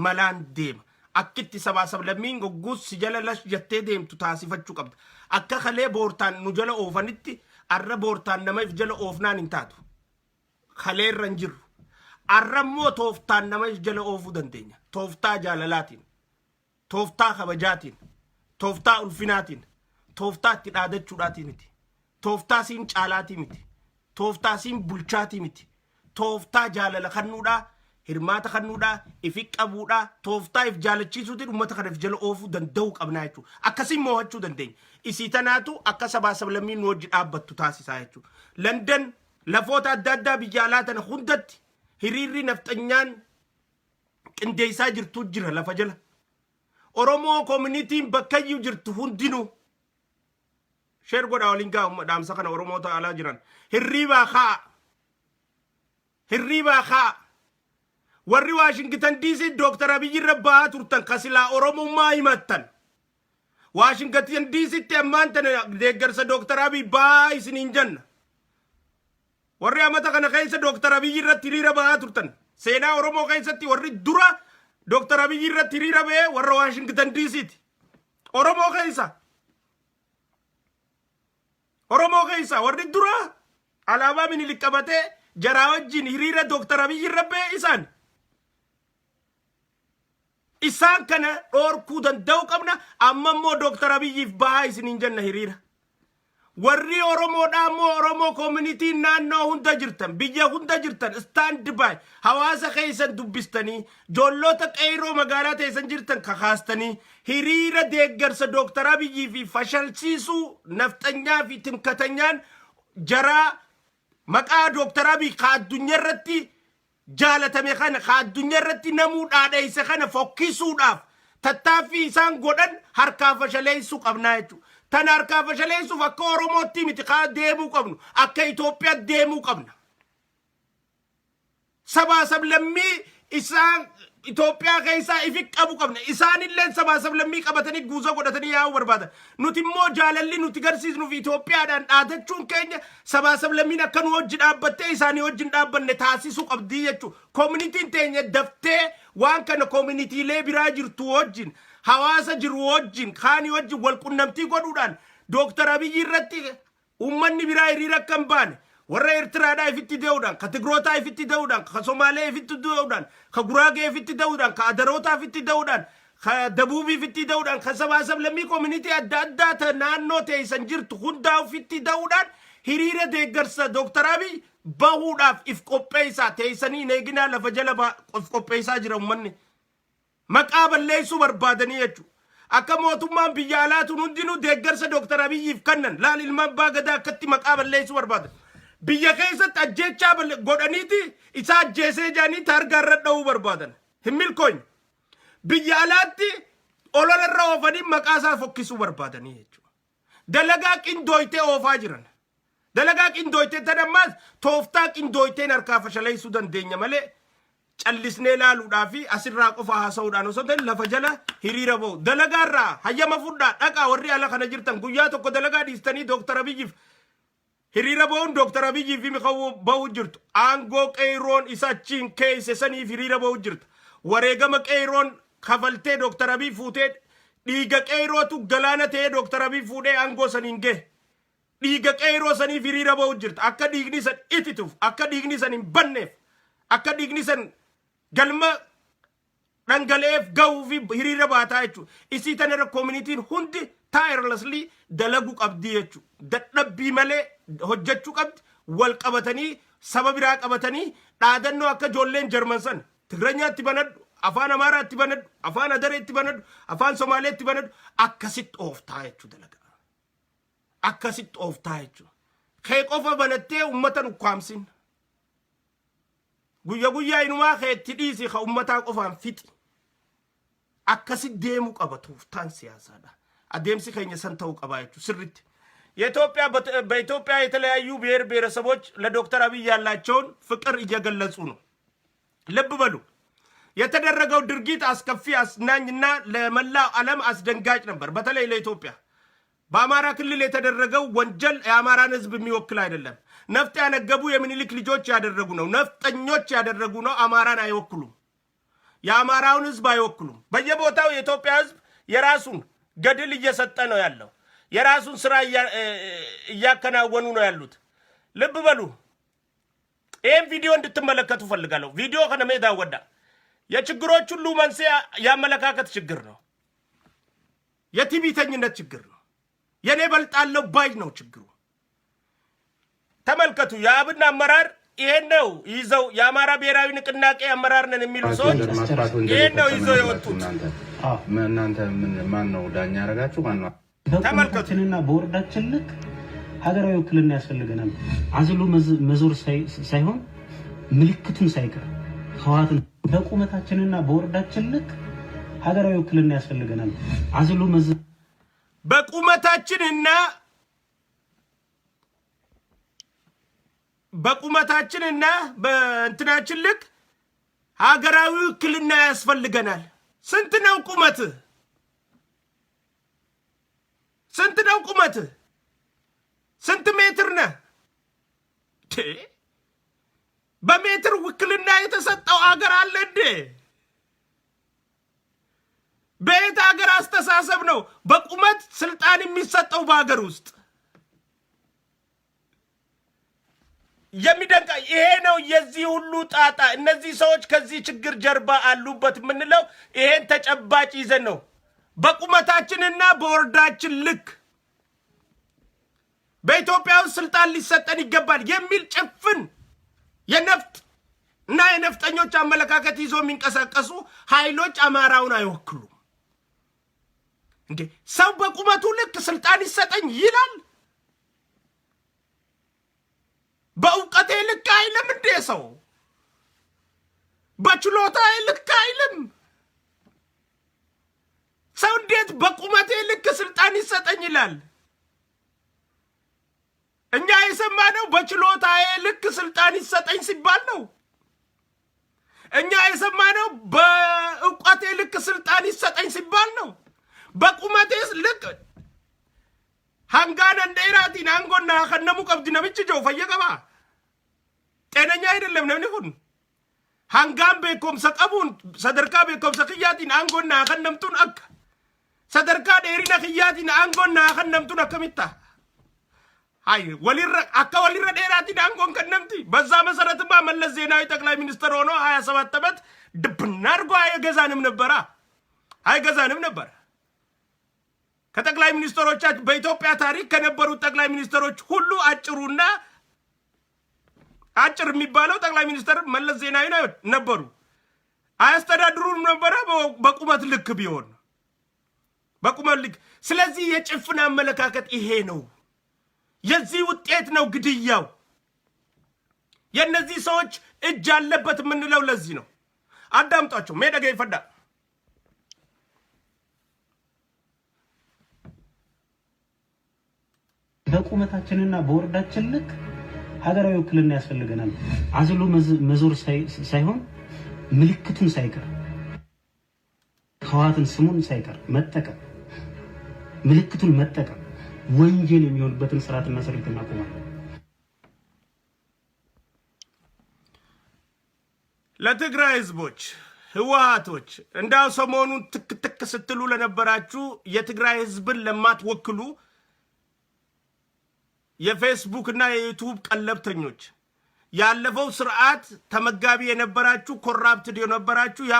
malaan deema akkitti sabaa sablammiin gogguus si jala lash jettee deemtu taasifachuu qabda akka kalee boortaan nu jala oofanitti arra boortaan namaaf jala oofnaan hin taatu kalee irra hin jirru arra immoo tooftaan namaaf jala oofuu dandeenya tooftaa jaalalaatiin tooftaa kabajaatiin tooftaa ulfinaatiin tooftaa itti dhaadachuudhaatiin miti tooftaa siin caalaatii miti tooftaa siin bulchaatii miti tooftaa jaalala kannuudhaa hirmaata kannuudhaa ifi qabuudhaa tooftaa if jaalachiisuutiin ummata kana if jala oofuu danda'uu qabnaa jechuudha akkasiin mo'achuu dandeenya isii tanaatu akka sabaa sablammiin nu wajji dhaabbattu taasisaa jechuudha London lafoota adda addaa biyya alaa tana hundatti hiriirri nafxanyaan qindeessaa jirtu jira lafa jala Oromoo communitiin bakkayyuu jirtu hundinuu sheer godhaa waliin gaa dhaamsa kana Oromoota alaa jiran hirriibaa kaa warri Washington DC Dr. Abiy irra bahaa turtan kasilaa Oromummaa himattan Washington DC tti ammaan tana deeggarsa Dr. Abiy bahaa isiniin jenna warri amata kana keessa Dr. Abiy irratti hiriira bahaa turtan seenaa Oromoo keessatti warri dura Dr. Abiy irratti hiriira bahee warra Washington DC ti Oromoo keessa warri dura alaabaa Minilik qabatee jaraa wajjin hiriira Dr. Abiy irra bahee isaan kana dhorkuu danda'u qabna amma immoo Dr. Abiyyiif bahaa isiniin jenna hiriira warri Oromoodhaa immoo Oromoo community naannoo hunda jirtan biyya hunda jirtan stand by hawaasa keessan dubbistanii jolloota qeyroo magaalaa teessan jirtan kakaastanii hiriira deeggarsa Dr. Abiyyiif fashalsiisuu nafxanyaa fi timkatanyaan jaraa maqaa Dr. Abiy ka addunyaa irratti jaalatame kana ka addunyaa irratti namuu dhaadheesse kana fokkisuudhaaf tattaaffii isaan godhan harkaa fashaleessuu qabnaa jechuudha. Tan harkaa fashaleessuuf akka Oromootti miti kaa deemuu qabnu akka Itoophiyaa deemuu qabna. Sabaa sablammii isaan Itoophiyaa keessaa ifi qabu qabna. Isaan illee sabaa sablammii qabatanii guuza godhatanii yaa'uu barbaadan. Nuti immoo jaalalli nuti garsiisnuuf Itoophiyaadhaan dhaadachuun keenya sabaa sablammiin akka nu wajji dhaabbattee isaanii wajjin dhaabbanne taasisuu qabdii jechuudha. Koominitiin teenya daftee waan kana koominiitiilee biraa jirtu wajjin hawaasa jiru wajjin kaanii wajjin wal qunnamtii godhuudhaan Dr. Abiy irratti uummanni biraa hiriira akka hin baane warra Eertiraadhaa ifitti dee'uudhaan ka Tigrootaa ifitti dee'uudhaan ka Somaalee ifitti dee'uudhaan ka Guraagee ifitti dee'uudhaan ka Adarootaa ifitti dee'uudhaan ka Dabuubii ifitti dee'uudhaan ka sabaa sablammii koominitii adda addaa ta naannoo teessan jirtu hundaa ifitti dee'uudhaan hiriira deeggarsa Dr. Abiy bahuudhaaf if qopheessaa teessanii eeginaa lafa jala if qopheessaa jira uummanni maqaa balleessuu barbaadanii jechuudha. Akka mootummaan biyya alaatuun hundinuu deeggarsa Dr. Abiyyiif kannan laal ilmaan baagadaa akkatti maqaa balleessuu barbaadan. Biyya keessatti ajjechaa godhaniiti isa ajjeesee jaanii targaa irra dha'uu barbaadan. Hin milkoonye. Biyya alaatti olola irra oofanii maqaa isaa fokkisuu barbaadanii jechuudha. Dalagaa qindooytee oofaa jiran. Dalagaa qindooytee tan ammaas tooftaa qindooyteen harkaa fashaleessuu dandeenya malee callisnee laaluudhaa fi asirraa qofa haasa'uudhaan osoo ta'e lafa jala hiriira bahu. Dalagaarraa hayyama fudhaa dhaqaa warri ala kana jirtan guyyaa tokko dalagaa dhiistanii Dr. Abiyyiif hiriira ba'uun Dooktar Abiyyi fi ba'uu jirtu aangoo qeeroon isachiin keesse saniif hiriira ba'uu jirta. Wareegama qeeroon kafaltee Dooktar Abiyyi fuutee dhiiga qeerootu galaana ta'ee Dooktar Abiyyi fuudhee aangoo saniin gahe. Dhiiga qeeroo saniif hiriira ba'uu jirta. Akka dhiigni san itituuf, akka dhiigni san hin banneef, akka dhiigni san galma dhangala'eef gahuu fi hiriira baataa jechuudha. Isii tanarra koomunitiin hundi tirelessly dalagu qabdi jechuudha. Dadhabbii malee hojjechuu qabdi. Wal qabatanii saba biraa qabatanii dhaadannoo akka ijoolleen Jarman san Tigreenyaatti banadhu, afaan Amaaraatti banadhu, afaan Adareetti banadhu, afaan Somaaleetti banadhu akkasitti ooftaa jechuudha dalaga. Akkasitti ooftaa jechuudha. Kee qofa banattee uummata ukkaamsin. Guyyaa inumaa keetti dhiisi ka uummataa qofaan fixi. Akkasitti deemuu qaba tooftaan siyaasaadha. Adeemsi keenya san ta'uu qaba jechuudha sirriitti. በኢትዮጵያ የተለያዩ ብሔር ብሔረሰቦች ለዶክተር አብይ ያላቸውን ፍቅር እየገለጹ ነው። ልብ በሉ። የተደረገው ድርጊት አስከፊ አስናኝና ለመላው ዓለም አስደንጋጭ ነበር። በተለይ ለኢትዮጵያ በአማራ ክልል የተደረገው ወንጀል የአማራን ሕዝብ የሚወክል አይደለም። ነፍጥ ያነገቡ የሚኒሊክ ልጆች ያደረጉ ነው። ነፍጠኞች ያደረጉ ነው። አማራን አይወክሉም። የአማራውን ሕዝብ አይወክሉም። በየቦታው የኢትዮጵያ ሕዝብ የራሱን ገድል እየሰጠ ነው ያለው። የራሱን ስራ እያከናወኑ ነው ያሉት። ልብ በሉ። ይህን ቪዲዮ እንድትመለከቱ ፈልጋለሁ። ቪዲዮ ከነሜዳ ወዳ የችግሮች ሁሉ መንስኤ ያመለካከት ችግር ነው። የትዕቢተኝነት ችግር ነው። የኔ በልጣለሁ ባይ ነው ችግሩ። ተመልከቱ። የአብን አመራር ይሄን ነው ይዘው የአማራ ብሔራዊ ንቅናቄ አመራር ነን የሚሉ ሰዎች ይሄን ነው ይዘው የወጡት። እናንተ ማን ነው ዳኛ ያረጋችሁ? ማን ነው? በቁመታችንና በወርዳችን ልክ ሀገራዊ ውክልና ያስፈልገናል። አዝሎ መዞር ሳይሆን ምልክቱን ሳይቀር ህዋትን በቁመታችንና በወርዳችን ልክ ሀገራዊ ውክልና ያስፈልገናል። አዝሎ በቁመታችንና በእንትናችን ልክ ሀገራዊ ውክልና ያስፈልገናል። ስንት ነው ቁመት? ስንት ነው ቁመት? ስንት ሜትር ነህ? በሜትር ውክልና የተሰጠው አገር አለ እንዴ? በየት ሀገር አስተሳሰብ ነው በቁመት ስልጣን የሚሰጠው? በሀገር ውስጥ የሚደንቃ ይሄ ነው። የዚህ ሁሉ ጣጣ እነዚህ ሰዎች ከዚህ ችግር ጀርባ አሉበት የምንለው ይሄን ተጨባጭ ይዘን ነው። በቁመታችንና በወርዳችን ልክ በኢትዮጵያ ውስጥ ስልጣን ሊሰጠን ይገባል የሚል ጭፍን የነፍጥ እና የነፍጠኞች አመለካከት ይዞ የሚንቀሳቀሱ ኃይሎች አማራውን አይወክሉም። እንዴ ሰው በቁመቱ ልክ ስልጣን ይሰጠኝ ይላል? በእውቀቴ ልክ አይልም እንዴ? ሰው በችሎታዬ ልክ አይልም? ሰው እንዴት በቁመቴ ልክ ስልጣን ይሰጠኝ ይላል? እኛ የሰማነው በችሎታዬ ልክ ስልጣን ይሰጠኝ ሲባል ነው። እኛ የሰማነው በእውቀቴ ልክ ስልጣን ይሰጠኝ ሲባል ነው። በቁመቴ ልክ ሃንጋን እንደራቲን አንጎና ከነሙ ቀብድ ነብጭ ጆ ፈየቀባ ጤነኛ አይደለም ነው ይሁን ሃንጋን በኮምሰ ቀቡን ሰደርካ በኮምሰ ኺያቲን አንጎና ከነምቱን አክ ሰደርካ ዴሪና ኺያቲን አንጎና ከነምቱን አከሚታ አይ ወሊረ አካ ወሊረ ዴራቲን አንጎን ከነምቲ በዛ መሰረትማ መለስ ዜናዊ ጠቅላይ ሚኒስትር ሆኖ 27 ዓመት ድብና አርጎ አይገዛንም ነበር። ከጠቅላይ ሚኒስትሮቻችን በኢትዮጵያ ታሪክ ከነበሩት ጠቅላይ ሚኒስትሮች ሁሉ አጭር የሚባለው ጠቅላይ ሚኒስትር መለስ ዜናዊ ነበሩ። አያስተዳድሩም ነበር በቁመት ልክ ቢሆን በቁመት ልክ። ስለዚህ የጭፍን አመለካከት ይሄ ነው። የዚህ ውጤት ነው ግድያው። የነዚህ ሰዎች እጅ አለበት የምንለው ለዚህ ነው። አዳምጧቸው። ሜደገ ይፈዳ በቁመታችንና በወርዳችን ልክ ሀገራዊ ውክልና ያስፈልገናል። አዝሎ መዞር ሳይሆን ምልክቱን ሳይቀር ህዋትን ስሙን ሳይቀር መጠቀም፣ ምልክቱን መጠቀም ወንጀል የሚሆንበትን ስርዓትና ስሪት እናቆማለን። ለትግራይ ህዝቦች ህወሓቶች እንዳው ሰሞኑን ትክ ስትሉ ለነበራችሁ የትግራይ ህዝብን ለማትወክሉ የፌስቡክ እና የዩቲዩብ ቀለብተኞች ያለፈው ስርዓት ተመጋቢ የነበራችሁ ኮራፕትድ የነበራችሁ ያ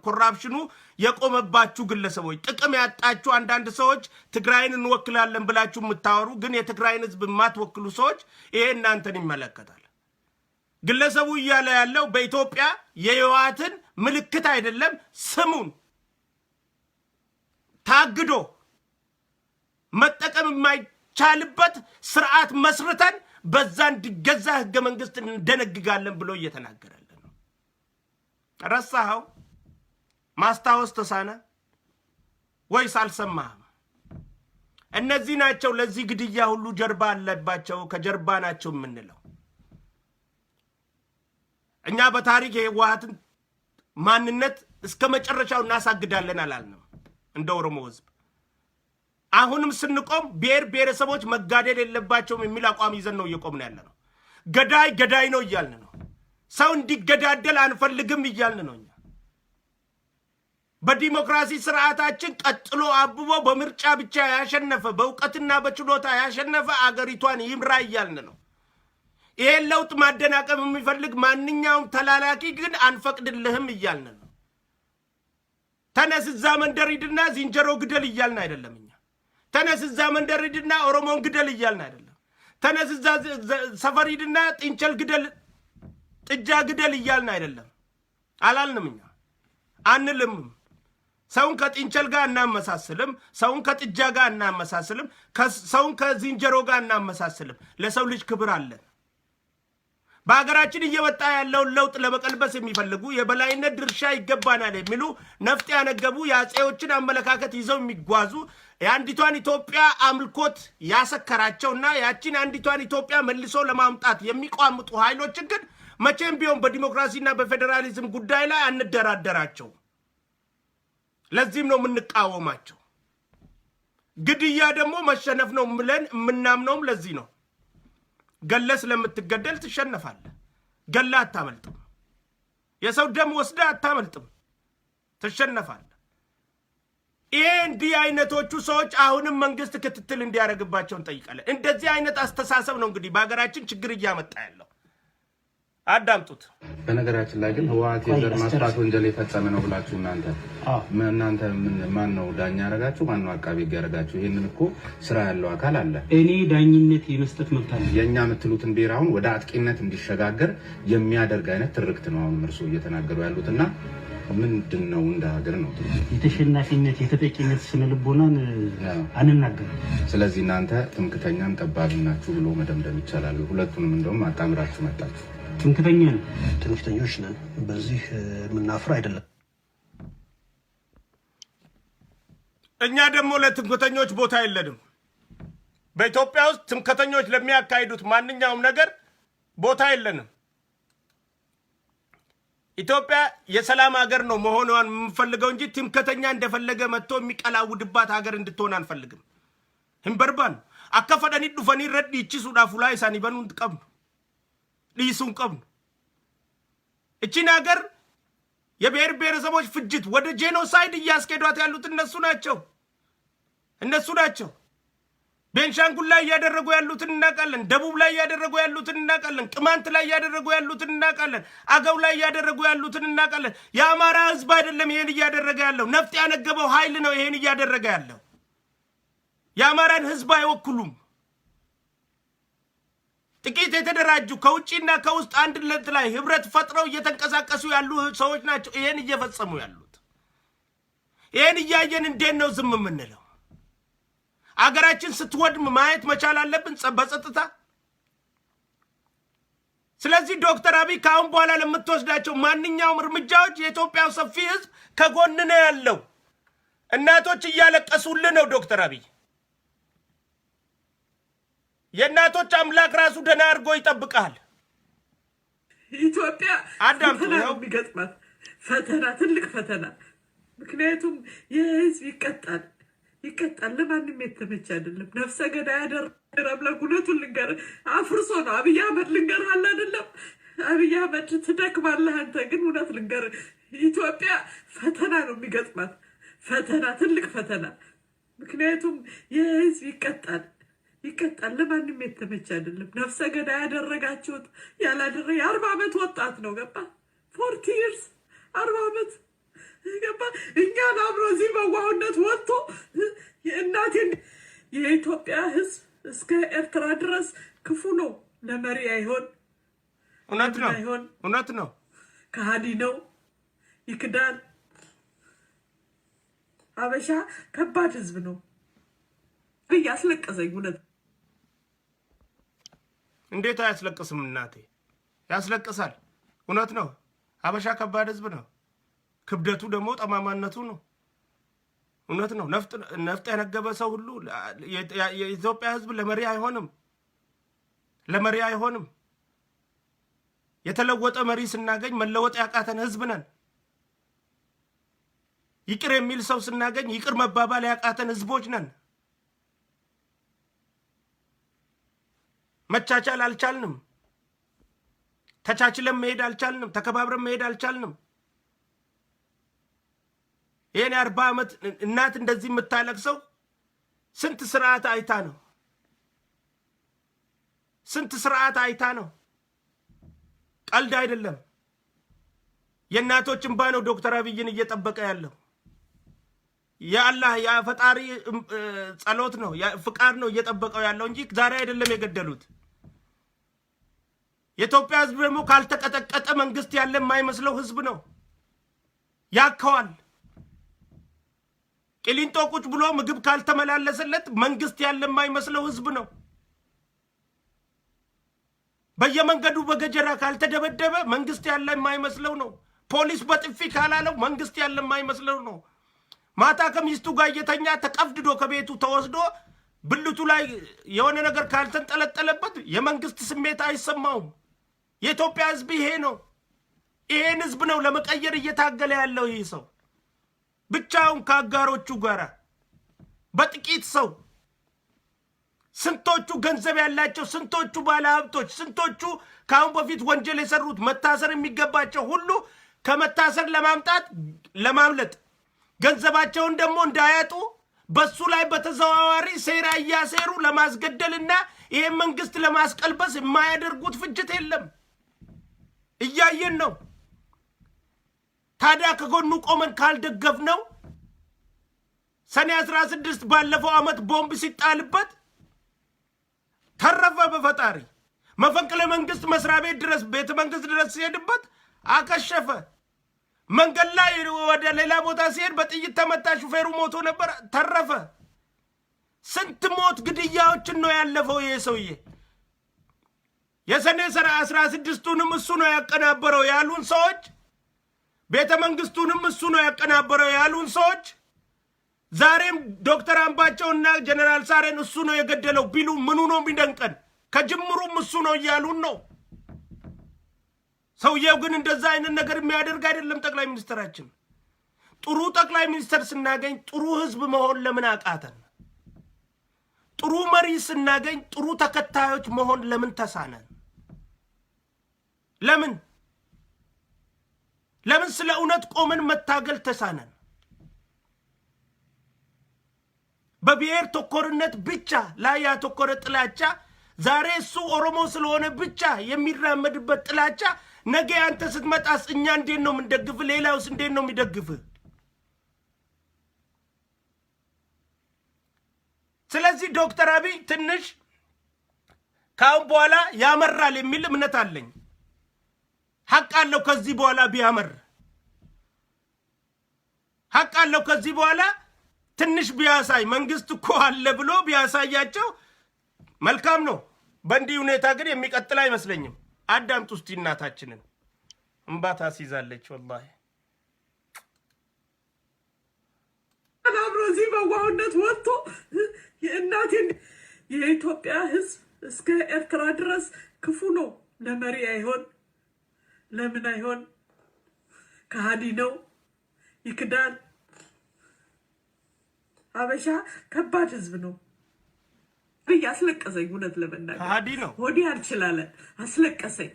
ኮራፕሽኑ የቆመባችሁ ግለሰቦች ጥቅም ያጣችሁ አንዳንድ ሰዎች ትግራይን እንወክላለን ብላችሁ የምታወሩ ግን የትግራይን ህዝብ የማትወክሉ ሰዎች ይሄ እናንተን ይመለከታል። ግለሰቡ እያለ ያለው በኢትዮጵያ የህወሓትን ምልክት አይደለም ስሙን ታግዶ መጠቀም የማይቻልበት ስርዓት መስርተን በዛ እንዲገዛ ህገ መንግስት እንደነግጋለን ብሎ እየተናገረልን ነው። ረሳኸው? ማስታወስ ተሳነ ወይስ አልሰማህም? እነዚህ ናቸው ለዚህ ግድያ ሁሉ ጀርባ አለባቸው ከጀርባ ናቸው የምንለው። እኛ በታሪክ የህወሓትን ማንነት እስከ መጨረሻው እናሳግዳለን አላልንም እንደ ኦሮሞ ህዝብ። አሁንም ስንቆም ብሔር ብሔረሰቦች መጋደል የለባቸውም የሚል አቋም ይዘን ነው እየቆምን ያለነው። ገዳይ ገዳይ ነው እያልን ነው። ሰው እንዲገዳደል አንፈልግም እያልን ነው። እኛ በዲሞክራሲ ስርዓታችን ቀጥሎ አብቦ በምርጫ ብቻ ያሸነፈ በእውቀትና በችሎታ ያሸነፈ አገሪቷን ይምራ እያልን ነው። ይሄን ለውጥ ማደናቀፍ የሚፈልግ ማንኛውም ተላላኪ ግን አንፈቅድልህም እያልን ነው። ተነስ እዛ መንደር ሂድና ዝንጀሮ ግደል እያልን አይደለም። እኛ ተነስ እዛ መንደር ሂድና ኦሮሞን ግደል እያልን አይደለም። ተነስ እዛ ሰፈር ሂድና ጥንቸል ግደል ጥጃ ግደል እያልን አይደለም አላልንም። እኛ አንልም። ሰውን ከጥንቸል ጋር እናመሳስልም፣ ሰውን ከጥጃ ጋር እናመሳስልም፣ ሰውን ከዝንጀሮ ጋር እናመሳስልም። ለሰው ልጅ ክብር አለን። በአገራችን እየመጣ ያለውን ለውጥ ለመቀልበስ የሚፈልጉ የበላይነት ድርሻ ይገባናል የሚሉ ነፍጥ ያነገቡ የአጼዎችን አመለካከት ይዘው የሚጓዙ የአንዲቷን ኢትዮጵያ አምልኮት ያሰከራቸውና ያቺን አንዲቷን ኢትዮጵያ መልሶ ለማምጣት የሚቋምጡ ኃይሎችን ግን መቼም ቢሆን በዲሞክራሲና በፌዴራሊዝም ጉዳይ ላይ አንደራደራቸው። ለዚህም ነው የምንቃወማቸው። ግድያ ደግሞ መሸነፍ ነው ብለን የምናምነውም ለዚህ ነው። ገለ ስለምትገደል ትሸነፋለህ። ገለ አታመልጥም። የሰው ደም ወስደ አታመልጥም፣ ትሸነፋለህ። ይሄ እንዲህ አይነቶቹ ሰዎች አሁንም መንግስት ክትትል እንዲያደርግባቸው እንጠይቃለን። እንደዚህ አይነት አስተሳሰብ ነው እንግዲህ በሀገራችን ችግር እያመጣ ያለው። አዳምጡት። በነገራችን ላይ ግን ህወሓት የዘር ማጥፋት ወንጀል የፈጸመ ነው ብላችሁ እናንተ ማን ነው ዳኛ ያረጋችሁ? ማን ነው አቃቤ ሕግ ያረጋችሁ? ይሄንን እኮ ስራ ያለው አካል አለ። እኔ ዳኝነት የመስጠት መብት አለ። የኛ የምትሉትን ብሔር አሁን ወደ አጥቂነት እንዲሸጋገር የሚያደርግ አይነት ትርክት ነው አሁን እርሱ እየተናገሩ ያሉትና ምንድን ነው እንደ ሀገር ነው የተሸናፊነት የተጠቂነት ስነ ልቦናን አንናገርም። ስለዚህ እናንተ ትምክተኛም ጠባብም ናችሁ ብሎ መደምደም ይቻላል። ሁለቱንም እንደውም አጣምራችሁ መጣችሁ። ትምክተኛ ነው፣ ትምክተኞች ነን። በዚህ የምናፍር አይደለም። እኛ ደግሞ ለትምክተኞች ቦታ የለንም። በኢትዮጵያ ውስጥ ትምክተኞች ለሚያካሂዱት ማንኛውም ነገር ቦታ የለንም። ኢትዮጵያ የሰላም ሀገር ነው መሆኗን የምንፈልገው እንጂ ትምክተኛ እንደፈለገ መጥቶ የሚቀላውድባት ሀገር እንድትሆን አንፈልግም። ህንበርባን አከፈደኒ ዱፈኒ ረድ ይችሱዳፉ ላይ ሳኒ በኑን ቀብኑ ሊሱን ቀብኑ እቺን ሀገር የብሔር ብሔረሰቦች ፍጅት ወደ ጄኖሳይድ እያስኬዷት ያሉት እነሱ ናቸው። ቤንሻንጉል ላይ እያደረጉ ያሉትን እናውቃለን። ደቡብ ላይ እያደረጉ ያሉትን እናውቃለን። ቅማንት ላይ እያደረጉ ያሉትን እናውቃለን። አገው ላይ እያደረጉ ያሉትን እናውቃለን። የአማራ ህዝብ አይደለም ይሄን እያደረገ ያለው፣ ነፍጥ ያነገበው ኃይል ነው ይሄን እያደረገ ያለው። የአማራን ህዝብ አይወክሉም። ጥቂት የተደራጁ ከውጪና ከውስጥ አንድነት ላይ ህብረት ፈጥረው እየተንቀሳቀሱ ያሉ ሰዎች ናቸው ይሄን እየፈጸሙ ያሉት። ይሄን እያየን እንዴት ነው ዝም የምንለው? አገራችን ስትወድም ማየት መቻል አለብን በጸጥታ። ስለዚህ ዶክተር አብይ ካሁን በኋላ ለምትወስዳቸው ማንኛውም እርምጃዎች የኢትዮጵያው ሰፊ ህዝብ ከጎን ነው ያለው። እናቶች እያለቀሱልህ ነው ዶክተር አብይ። የእናቶች አምላክ ራሱ ደህና አድርጎ ይጠብቃል። ኢትዮጵያ አዳምጡ ነው የሚገጥማት ፈተና፣ ትልቅ ፈተና። ምክንያቱም የህዝብ ይቀጣል። ለማንም የተመቸ አይደለም። ነፍሰ ገዳይ ያደረገ አምላክ እውነቱን ልንገር አፍርሶ ነው። አብይ አህመድ ልንገር አለ አይደለም አብይ አህመድ ትደክማለህ አንተ። ግን እውነት ልንገር ኢትዮጵያ ፈተና ነው የሚገጥማት፣ ፈተና፣ ትልቅ ፈተና። ምክንያቱም የህዝብ ይቀጣል። ለማንም የተመቸ አይደለም። ነፍሰ ገዳይ ያደረጋችሁት ያላደረ የ40 ዓመት ወጣት ነው ገባ 40 years 40 ዓመት ገባ። እኛን አብሮ እዚህ በዋህነት ወጥቶ የእናቴን የኢትዮጵያ ህዝብ እስከ ኤርትራ ድረስ ክፉ ነው። ለመሪ አይሆን እውነት ነው። ከሃዲ ነው፣ ይክዳል። አበሻ ከባድ ህዝብ ነው። ያስለቀሰኝ እውነት። እንዴት አያስለቅስም እናቴ? ያስለቅሳል። እውነት ነው። አበሻ ከባድ ህዝብ ነው። ክብደቱ ደግሞ ጠማማነቱ ነው። እውነት ነው። ነፍጥ ያነገበ ሰው ሁሉ የኢትዮጵያ ህዝብ ለመሪ አይሆንም። የተለወጠ መሪ ስናገኝ መለወጥ ያቃተን ህዝብ ነን። ይቅር የሚል ሰው ስናገኝ ይቅር መባባል ያቃተን ህዝቦች ነን። መቻቻል አልቻልንም። ተቻችለን መሄድ አልቻልንም። ተከባብረን መሄድ አልቻልንም። ይሄን 40 ዓመት እናት እንደዚህ የምታለቅሰው ስንት ስርዓት አይታ ነው። ቀልድ አይደለም። የእናቶች እንባ ነው ዶክተር አብይን እየጠበቀ ያለው። የአላህ የፈጣሪ ጸሎት ነው፣ ፍቃድ ነው እየጠበቀው ያለው እንጂ ዛሬ አይደለም የገደሉት። የኢትዮጵያ ህዝብ ደግሞ ካልተቀጠቀጠ መንግስት ያለ የማይመስለው ህዝብ ነው። ያከዋል። ቂሊንጦ ቁጭ ብሎ ምግብ ካልተመላለሰለት መንግስት ያለ የማይመስለው ህዝብ ነው። በየመንገዱ በገጀራ ካልተደበደበ መንግስት ያለ የማይመስለው ነው። ፖሊስ በጥፊ ካላለው መንግስት ያለ የማይመስለው ነው። ማታ ከሚስቱ ጋር እየተኛ ተቀፍድዶ ከቤቱ ተወስዶ ብልቱ ላይ የሆነ ነገር ካልተንጠለጠለበት የመንግስት ስሜት አይሰማውም። የኢትዮጵያ ህዝብ ይሄ ነው። ይሄን ህዝብ ነው ለመቀየር እየታገለ ያለው ይህ ሰው ብቻውን ከአጋሮቹ ጋር በጥቂት ሰው። ስንቶቹ ገንዘብ ያላቸው፣ ስንቶቹ ባለሀብቶች፣ ስንቶቹ ከአሁን በፊት ወንጀል የሰሩት መታሰር የሚገባቸው ሁሉ ከመታሰር ለማምለጥ ገንዘባቸውን ደግሞ እንዳያጡ በሱ ላይ በተዘዋዋሪ ሴራ እያሴሩ ለማስገደልና ይሄን መንግስት ለማስቀልበስ የማያደርጉት ፍጅት የለም። እያየን ነው። ታዲያ ከጎኑ ቆመን ካልደገፍ ነው ሰኔ 16 ባለፈው ዓመት ቦምብ ሲጣልበት ተረፈ በፈጣሪ። መፈንቅለ መንግስት መስሪያ ቤት ድረስ ቤተ መንግስት ድረስ ሲሄድበት አከሸፈ። መንገድ ላይ ወደ ሌላ ቦታ ሲሄድ በጥይት ተመታ። ሹፌሩ ሞቶ ነበር፣ ተረፈ። ስንት ሞት ግድያዎችን ነው ያለፈው ይሄ ሰውዬ። የሰኔ 16ቱንም እሱ ነው ያቀናበረው ያሉን ሰዎች፣ ቤተ መንግስቱንም እሱ ነው ያቀናበረው ያሉን ሰዎች ዛሬም ዶክተር አምባቸውና ጀነራል ሳሬን እሱ ነው የገደለው ቢሉ ምኑ ነው የሚደንቀን? ከጅምሩም እሱ ነው እያሉን ነው። ሰውየው ግን እንደዛ አይነት ነገር የሚያደርግ አይደለም። ጠቅላይ ሚኒስትራችን ጥሩ ጠቅላይ ሚኒስትር ስናገኝ ጥሩ ህዝብ መሆን ለምን አቃተን? ጥሩ መሪ ስናገኝ ጥሩ ተከታዮች መሆን ለምን ተሳነን? ለምን ስለ እውነት ቆመን መታገል ተሳነን? በብሔር ተኮርነት ብቻ ላይ ያተኮረ ጥላቻ፣ ዛሬ እሱ ኦሮሞ ስለሆነ ብቻ የሚራመድበት ጥላቻ፣ ነገ አንተ ስትመጣስ እኛ እንዴት ነው የምንደግፍ? ሌላውስ እንዴት ነው የሚደግፍ? ስለዚህ ዶክተር አብይ ትንሽ ካሁን በኋላ ያመራል የሚል እምነት አለኝ። ሐቅ አለው። ከዚህ በኋላ ቢያመር ሐቅ አለው። ከዚህ በኋላ ትንሽ ቢያሳይ መንግስት እኮ አለ ብሎ ቢያሳያቸው መልካም ነው። በእንዲህ ሁኔታ ግን የሚቀጥል አይመስለኝም። አዳምጡ እስቲ እናታችንን እንባ ታስይዛለች። ወላሂ አብሮ እዚህ በዋህነት ወጥቶ የእናቴን የኢትዮጵያ ህዝብ እስከ ኤርትራ ድረስ ክፉ ነው። ለመሪ አይሆን፣ ለምን አይሆን? ከሃዲ ነው፣ ይክዳል። አበሻ ከባድ ህዝብ ነው። አስለቀሰኝ። እውነት ለመናገር ከሃዲ ነው። ወዲ አልችላለ አስለቀሰኝ።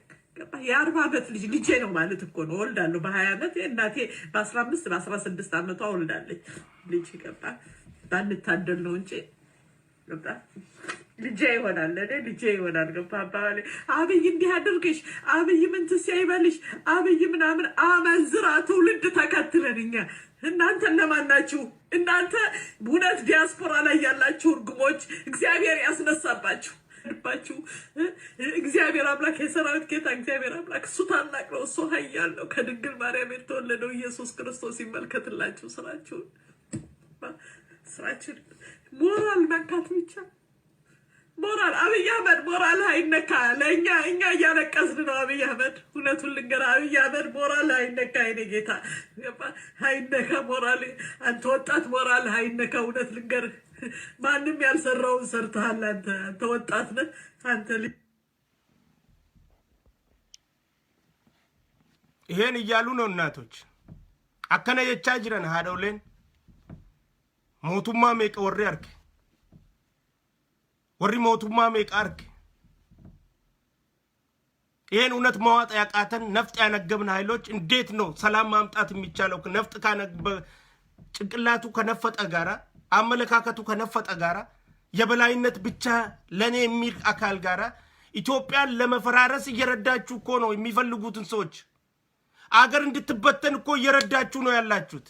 የ40 ዓመት ልጄ ነው ማለት እኮ ነው። ወልዳለሁ በ20 ዓመት እናቴ በ15 በ16 ዓመቷ ወልዳለች ልጅ ገባ ባንታደል ነው እንጂ ገባ ልጄ ይሆናል ልጄ ይሆናል ገባ አባባሌ አብይ እንዲህ አድርገሽ አብይ ምን ትሲያይበልሽ አብይ ምናምን አመንዝራ ትውልድ ተከትለንኛ እናንተ ለማን ናችሁ? እናንተ ቡነት ዲያስፖራ ላይ ያላችሁ እርግሞች እግዚአብሔር ያስነሳባችሁ ባችሁ እግዚአብሔር አምላክ የሰራዊት ጌታ እግዚአብሔር አምላክ እሱ ታላቅ ነው እሱ ኃያል ነው ከድንግል ማርያም የተወለደው ኢየሱስ ክርስቶስ ይመልከትላችሁ ስራችን ሞራል መንካት ብቻ ሞራል አብይ አህመድ ሞራል አይነካ ለኛ እኛ እያለቀስን ነው አብይ አህመድ እውነቱን ልንገር አብይ አህመድ ሞራል አይነካ የኔ ጌታ አይነካ ሞራል አንተ ወጣት ሞራል አይነካ እውነት ልንገር ማንም ያልሰራውን ሰርተሃል አንተ ወጣት ነህ አንተ ይሄን እያሉ ነው እናቶች አከነ የቻ ጅረን ሃዶሌን ሞቱማ ሜቀ ወሪ አርክ ወሪ ሞቱማ ሜቀ አርክ ይሄን እውነት ማዋጣ ያቃተን ነፍጥ ያነገብን ኃይሎች እንዴት ነው ሰላም ማምጣት የሚቻለው? ነፍጥ ካነገበ ጭንቅላቱ ከነፈጠ ጋራ አመለካከቱ ከነፈጠ ጋራ የበላይነት ብቻ ለኔ የሚል አካል ጋራ ኢትዮጵያን ለመፈራረስ እየረዳችሁ እኮ ነው የሚፈልጉትን ሰዎች አገር እንድትበተን እኮ እየረዳችሁ ነው ያላችሁት።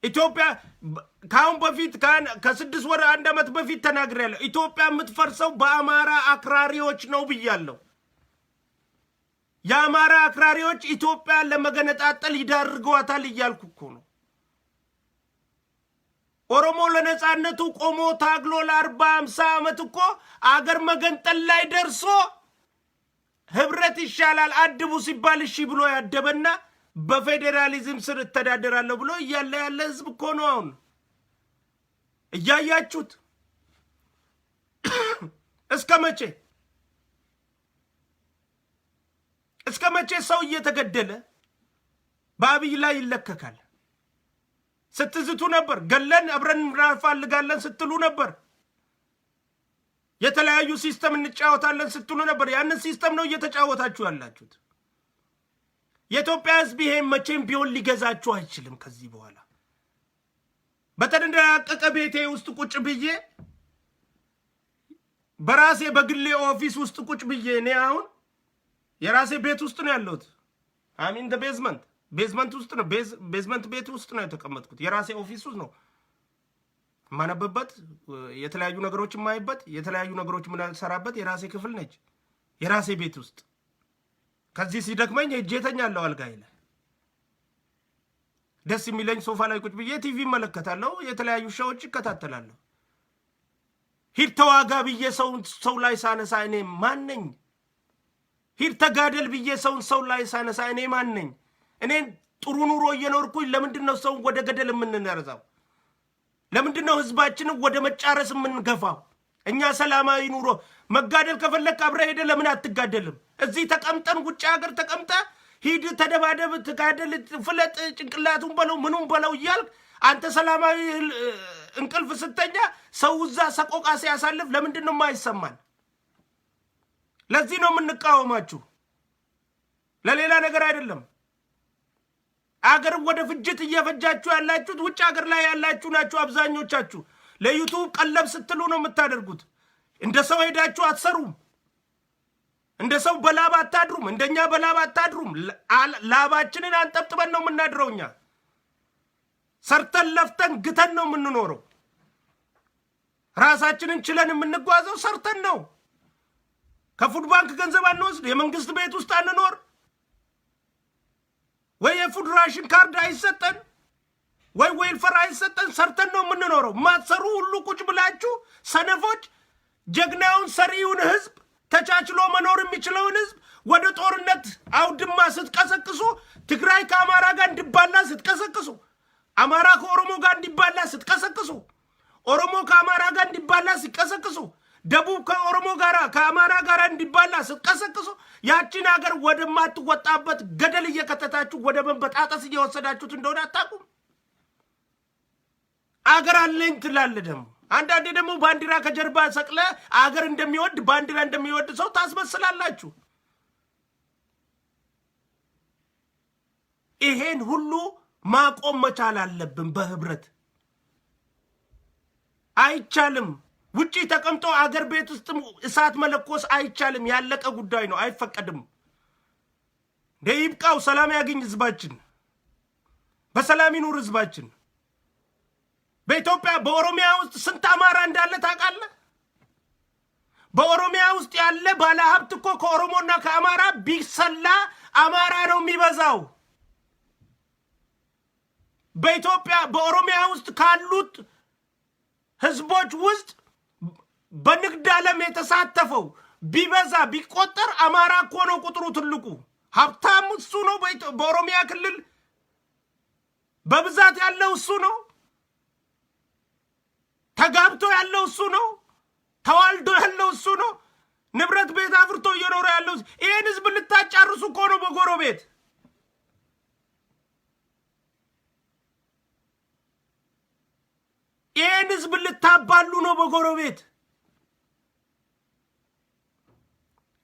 ኢትዮጵያ ካሁን በፊት ከ6 ወር 1 ዓመት በፊት ተናግሬያለሁ። ኢትዮጵያ የምትፈርሰው በአማራ አክራሪዎች ነው ብያለሁ። የአማራ አክራሪዎች ኢትዮጵያ ለመገነጣጠል ይዳርገዋታል እያልኩ እኮ ነው። ኦሮሞ ለነጻነቱ ቆሞ ታግሎ ለ40-50 ዓመት እኮ አገር መገንጠል ላይ ደርሶ ህብረት ይሻላል አድቡ ሲባል እሺ ብሎ ያደበና በፌዴራሊዝም ስር ተዳደራለሁ ብሎ ያለ ህዝብ እኮ ነው። አሁን እያያችሁት እስከ መቼ ሰው እየተገደለ በአብይ ላይ ይለከካል? ስትዝቱ ነበር። ገለን አብረን እናፋልጋለን ስትሉ ነበር። የተለያዩ ሲስተም እንጫወታለን ስትሉ ነበር። ያንን ሲስተም ነው እየተጫወታችሁ ያላችሁት። የኢትዮጵያ ህዝብ ይሄን መቼም ቢሆን ሊገዛችሁ አይችልም። ከዚህ በኋላ በተደናቀቀ ቤቴ ውስጥ ቁጭ ብዬ በራሴ በግሌ ኦፊስ ውስጥ ቁጭ ብዬ እኔ አሁን የራሴ ቤት ውስጥ ነው ያለሁት። አሚን ቤዝመንት ውስጥ ነው ቤዝመንት ቤት ውስጥ ነው የተቀመጥኩት። የራሴ ኦፊስ ውስጥ ነው ማነበበት የተለያዩ ነገሮች ማይበት የተለያዩ ነገሮች ምናሰራበት የራሴ ክፍል ነች። የራሴ ቤት ውስጥ ከዚህ ሲደክመኝ እጄተኛለሁ አልጋዬ ላይ ደስ የሚለኝ ሶፋ ላይ ቁጭ ብዬ ቲቪ መለከታለሁ። የተለያዩ ሾዎች እከታተላለሁ። ሂድ ተዋጋ ብዬ ሰው ላይ ሳነሳ እኔ ማን ነኝ? ሂድ ተጋደል ብዬ ሰው ላይ ሳነሳ እኔ ማን ነኝ? እኔ ጥሩ ኑሮ እየኖርኩኝ ለምንድነው ሰው ወደ ገደል የምንነርዛው? ለምንድነው ህዝባችንን ወደ መጫረስ የምንገፋው? እኛ ሰላማዊ ኑሮ መጋደል ከፈለክ አብረህ ሄደ ለምን አትጋደልም? እዚህ ተቀምጠን ውጭ ሀገር ተቀምጠ ሂድ ተደባደብ ተጋደል ፍለጥ ጭንቅላቱን በለው ምኑን በለው እያልክ አንተ ሰላማዊ እንቅልፍ ስተኛ ሰው እዛ ሰቆቃ ሲያሳልፍ ለምንድነው የማይሰማን? ለዚህ ነው የምንቃወማችሁ፣ ለሌላ ነገር አይደለም። አገር ወደ ፍጅት እየፈጃችሁ ያላችሁት ውጭ ሀገር ላይ ያላችሁ ናችሁ አብዛኞቻችሁ። ለዩቱብ ቀለብ ስትሉ ነው የምታደርጉት። እንደ ሰው ሄዳችሁ አትሰሩም። እንደ ሰው በላብ አታድሩም። እንደኛ በላብ አታድሩም። ላባችንን አንጠብጥበን ነው የምናድረው። እኛ ሰርተን ለፍተን ግተን ነው የምንኖረው። ራሳችንን ችለን የምንጓዘው ሰርተን ነው። ከፉድ ባንክ ገንዘብ አንወስድ፣ የመንግስት ቤት ውስጥ አንኖር፣ ወይ የፉድ ራሽን ካርድ አይሰጠን፣ ወይ ዌልፈር አይሰጠን። ሰርተን ነው የምንኖረው። ማትሰሩ ሁሉ ቁጭ ብላችሁ ሰነፎች ጀግናውን ሰሪውን ህዝብ ተቻችሎ መኖር የሚችለውን ህዝብ ወደ ጦርነት አውድማ ስትቀሰቅሱ፣ ትግራይ ከአማራ ጋር እንዲባላ ስትቀሰቅሱ፣ አማራ ከኦሮሞ ጋር እንዲባላ ስትቀሰቅሱ፣ ኦሮሞ ከአማራ ጋር እንዲባላ ስትቀሰቅሱ፣ ደቡብ ከኦሮሞ ጋር ከአማራ ጋር እንዲባላ ስትቀሰቅሱ፣ ያቺን ሀገር ወደማትወጣበት ገደል እየከተታችሁ ወደ መንበጣጠስ እየወሰዳችሁት እንደሆነ አታውቁም? አገር አለኝ ትላለህ። ደግሞ አንዳንዴ ደግሞ ባንዲራ ከጀርባ ሰቅለ አገር እንደሚወድ ባንዲራ እንደሚወድ ሰው ታስመስላላችሁ። ይሄን ሁሉ ማቆም መቻል አለብን በህብረት። አይቻልም ውጪ ተቀምጦ አገር ቤት ውስጥ እሳት መለኮስ አይቻልም። ያለቀ ጉዳይ ነው፣ አይፈቀድም። ይብቃው። ሰላም ያገኝ ህዝባችን፣ በሰላም ይኑር ህዝባችን። በኢትዮጵያ በኦሮሚያ ውስጥ ስንት አማራ እንዳለ ታውቃለህ? በኦሮሚያ ውስጥ ያለ ባለሀብት እኮ ከኦሮሞና ከአማራ ቢሰላ አማራ ነው የሚበዛው። በኢትዮጵያ በኦሮሚያ ውስጥ ካሉት ህዝቦች ውስጥ በንግድ ዓለም የተሳተፈው ቢበዛ ቢቆጠር አማራ እኮ ነው ቁጥሩ ትልቁ። ሀብታም እሱ ነው። በኦሮሚያ ክልል በብዛት ያለው እሱ ነው። ተጋብቶ ያለው እሱ ነው። ተዋልዶ ያለው እሱ ነው። ንብረት ቤት አፍርቶ እየኖረ ያለው ይሄን ህዝብ ልታጫርሱ እኮ ነው በጎረቤት። ይሄን ህዝብ ልታባሉ ነው በጎረቤት።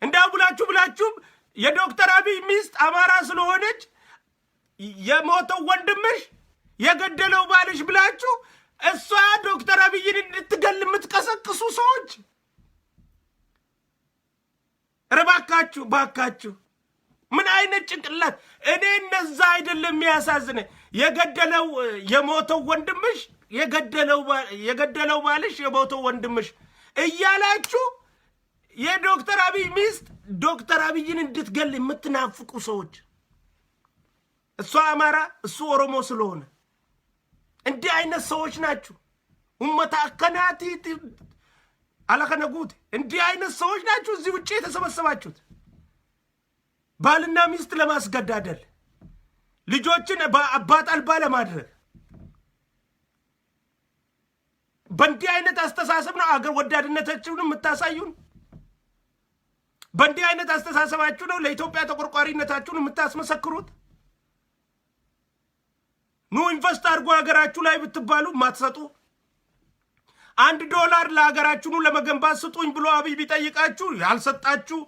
እንዳው ብላችሁ የዶክተር አብይ ሚስት አማራ ስለሆነች የሞተው ወንድምሽ የገደለው ባልሽ ብላችሁ እሷ ዶክተር አብይን እንድትገል የምትቀሰቅሱ ሰዎች ረባካችሁ ባካችሁ፣ ምን አይነት ጭንቅላት! እኔ እነዛ አይደለም የሚያሳዝነ የገደለው የሞተው ወንድምሽ የገደለው ባልሽ የሞተው ወንድምሽ እያላችሁ የዶክተር አብይ ሚስት ዶክተር አብይን እንድትገል የምትናፍቁ ሰዎች፣ እሷ አማራ እሱ ኦሮሞ ስለሆነ እንዲህ አይነት ሰዎች ናችሁ። ኡመታ ከናቲ አላከነጉት እንዲህ አይነት ሰዎች ናችሁ እዚህ ውጪ የተሰበሰባችሁት ባልና ሚስት ለማስገዳደል፣ ልጆችን አባት አልባ ለማድረግ። በእንዲህ አይነት አስተሳሰብ ነው አገር ወዳድነታችሁን የምታሳዩን። በእንዲህ አይነት አስተሳሰባችሁ ነው ለኢትዮጵያ ተቆርቋሪነታችሁን የምታስመሰክሩት። ኑ ኢንቨስት አድርጎ ሀገራችሁ ላይ ብትባሉ ማትሰጡ፣ $1 ለሀገራችሁ ለመገንባት ስጡኝ ብሎ አብይ ቢጠይቃችሁ ያልሰጣችሁ፣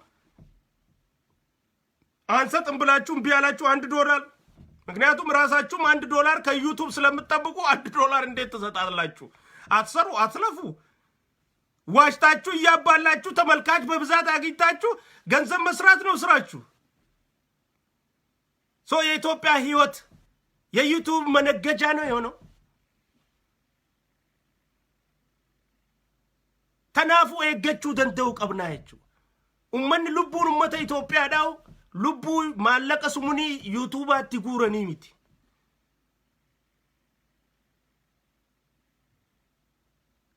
አንሰጥም ብላችሁ እምቢ ያላችሁ $1። ምክንያቱም ራሳችሁም $1 ከዩቱብ ስለምትጠብቁ $1 እንዴት ትሰጣላችሁ? አትሰሩ፣ አትለፉ። ዋሽታችሁ እያባላችሁ ተመልካች በብዛት አግኝታችሁ ገንዘብ መስራት ነው ስራችሁ። የኢትዮጵያ ህይወት የዩቱብ መነገጃ ነው የሆነው። ተናፉ ኤገቹ ደንደው ቀብናያችሁ ኡመን ልቡን ኡመተ ኢትዮጵያ ዳው ልቡ ማለቀስ ሙኒ ዩቱብ አትጉረኒ ሚቲ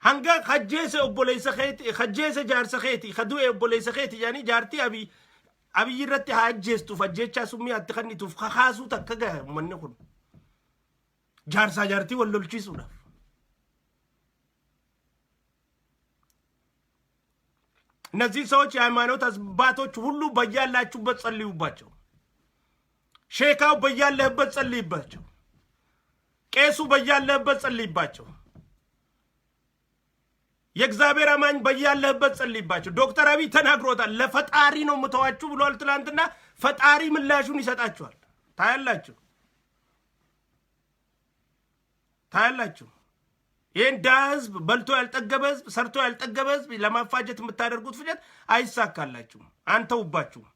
hanga khajjese obboleysa kheeti khajjese jaarsa kheeti khadu obboleysa kheeti yani jaarti abi irratti hajjestu fajjecha summi atti khannituuf khaasu takka manne kun jaarsa jaarti wallolchisuudha. እነዚህ ሰዎች የሃይማኖት አባቶች ሁሉ በያላችሁበት ጸልዩባቸው። ሼካው በያለህበት ጸልይባቸው። ቄሱ በያለህበት ጸልይባቸው። የእግዚአብሔር አማኝ በያለህበት ጸልይባቸው። ዶክተር አብይ ተናግሮታል። ለፈጣሪ ነው ምተዋችሁ ብሏል ትላንትና። ፈጣሪ ምላሹን ይሰጣችኋል። ታያላችሁ። ይህን ዳ ህዝብ በልቶ ያልጠገበ ህዝብ ሰርቶ ያልጠገበ ህዝብ ለማፋጀት የምታደርጉት ፍጀት አይሳካላችሁም። አንተውባችሁም።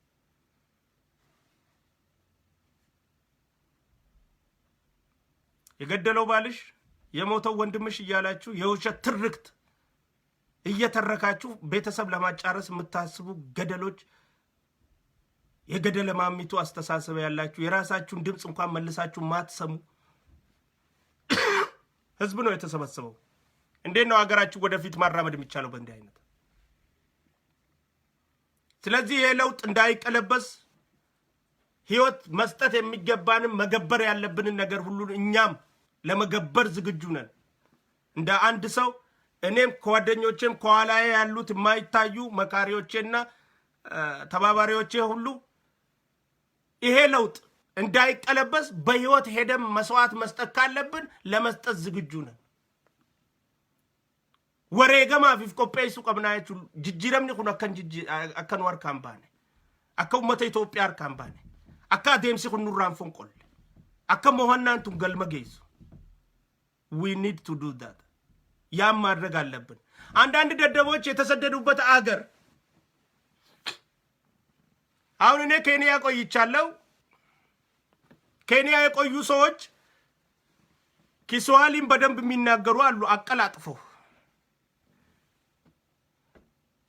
የገደለው ባልሽ የሞተው ወንድምሽ እያላችሁ የውሸት ትርክት እየተረካችሁ ቤተሰብ ለማጫረስ የምታስቡ ገደሎች፣ የገደለ ማሚቱ አስተሳሰብ ያላችሁ የራሳችሁን ድምፅ እንኳን መልሳችሁ ማትሰሙ ህዝብ ነው የተሰበሰበው። እንዴት ነው ሀገራችሁ ወደፊት ማራመድ የሚቻለው በእንዲህ አይነት? ስለዚህ ይሄ ለውጥ እንዳይቀለበስ ህይወት መስጠት የሚገባንም መገበር ያለብንን ነገር ሁሉ እኛም ለመገበር ዝግጁ ነን። እንደ አንድ ሰው እኔም ጓደኞቼም ከኋላዬ ያሉት የማይታዩ መካሪዎቼና ተባባሪዎቼ ሁሉ ይሄ ለውጥ እንዳይቀለበስ በህይወት ሄደም መስዋዕት መስጠት ካለብን ለመስጠት ዝግጁ ነን። ወሬ ገማ ፊፍ ቆጴሱ ቀብናያችሁ ጅጅረምኒ ኩን አከን ወር ካምባኔ አከ ኡመተ ኢትዮጵያ አር ካምባኔ አካ ዴምሲ ኩን ኑራን ፎንቆል akka mohannaantu galma geessu. We need to do that. ያም ማድረግ አለብን። አንዳንድ ደደቦች የተሰደዱበት አገር አሁን እኔ ኬንያ ቆይቻለሁ። ኬንያ የቆዩ ሰዎች ኪስዋሊን በደንብ የሚናገሩ አሉ አቀላጥፈው።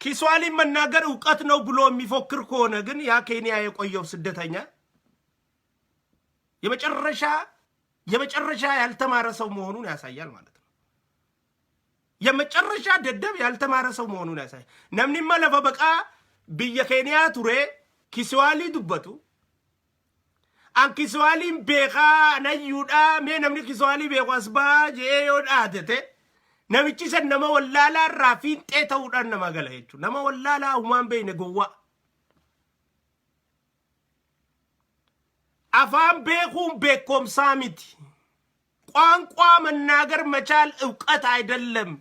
ኪስዋሊን መናገር ዕውቀት ነው ብሎ የሚፎክር ከሆነ ግን ያ ኬንያ የቆየው ስደተኛ የመጨረሻ ያልተማረ ሰው መሆኑን ያሳያል ማለት ነው። የመጨረሻ ደደብ ያልተማረ ሰው መሆኑን ያሳያል። ነምኒማ ለፈ በቃ ብየ ኬንያ ቱሬ ኪስዋሊ ዱበቱ አን ኪስዋሊን ቤኻ ነዩዳ ሜ ነምኒ ኪስዋሊ ቤኳስ ባጄ ዮዳተቴ ነምቺ ሰን ነመ ወላላ ራፊን ጤተውዳን ነማገላ ሄቹ ነመ ወላላ ሁማን በይነ ጎዋ አፋን ቤኹም ቤኮምሳ ሚቲ ቋንቋ መናገር መቻል ዕውቀት አይደለም።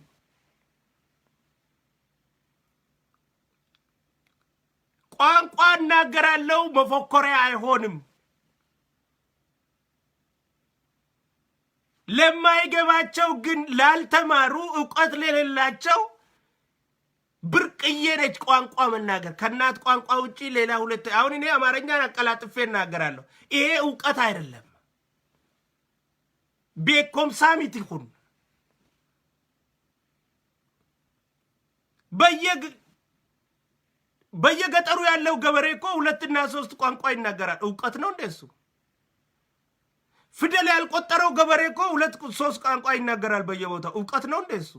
ቋንቋ እናገራለሁ መፎከሪያ አይሆንም። ለማይገባቸው ግን ላልተማሩ ዕውቀት ለሌላቸው ብርቅዬ ነች ቋንቋ መናገር። ከናት ቋንቋ ውጪ ሌላ ሁለት አሁን እኔ አማርኛን አቀላጥፌ እናገራለሁ። ይሄ ዕውቀት አይደለም። ቤኮምሳሚት ይሁን በየገጠሩ ያለው ገበሬ እኮ 2 እና 3 ቋንቋ ይናገራል። ዕውቀት ነው እንደሱ? ፊደል ያልቆጠረው ገበሬ እኮ 2-3 ቋንቋ ይናገራል በየቦታው። ዕውቀት ነው እንደሱ?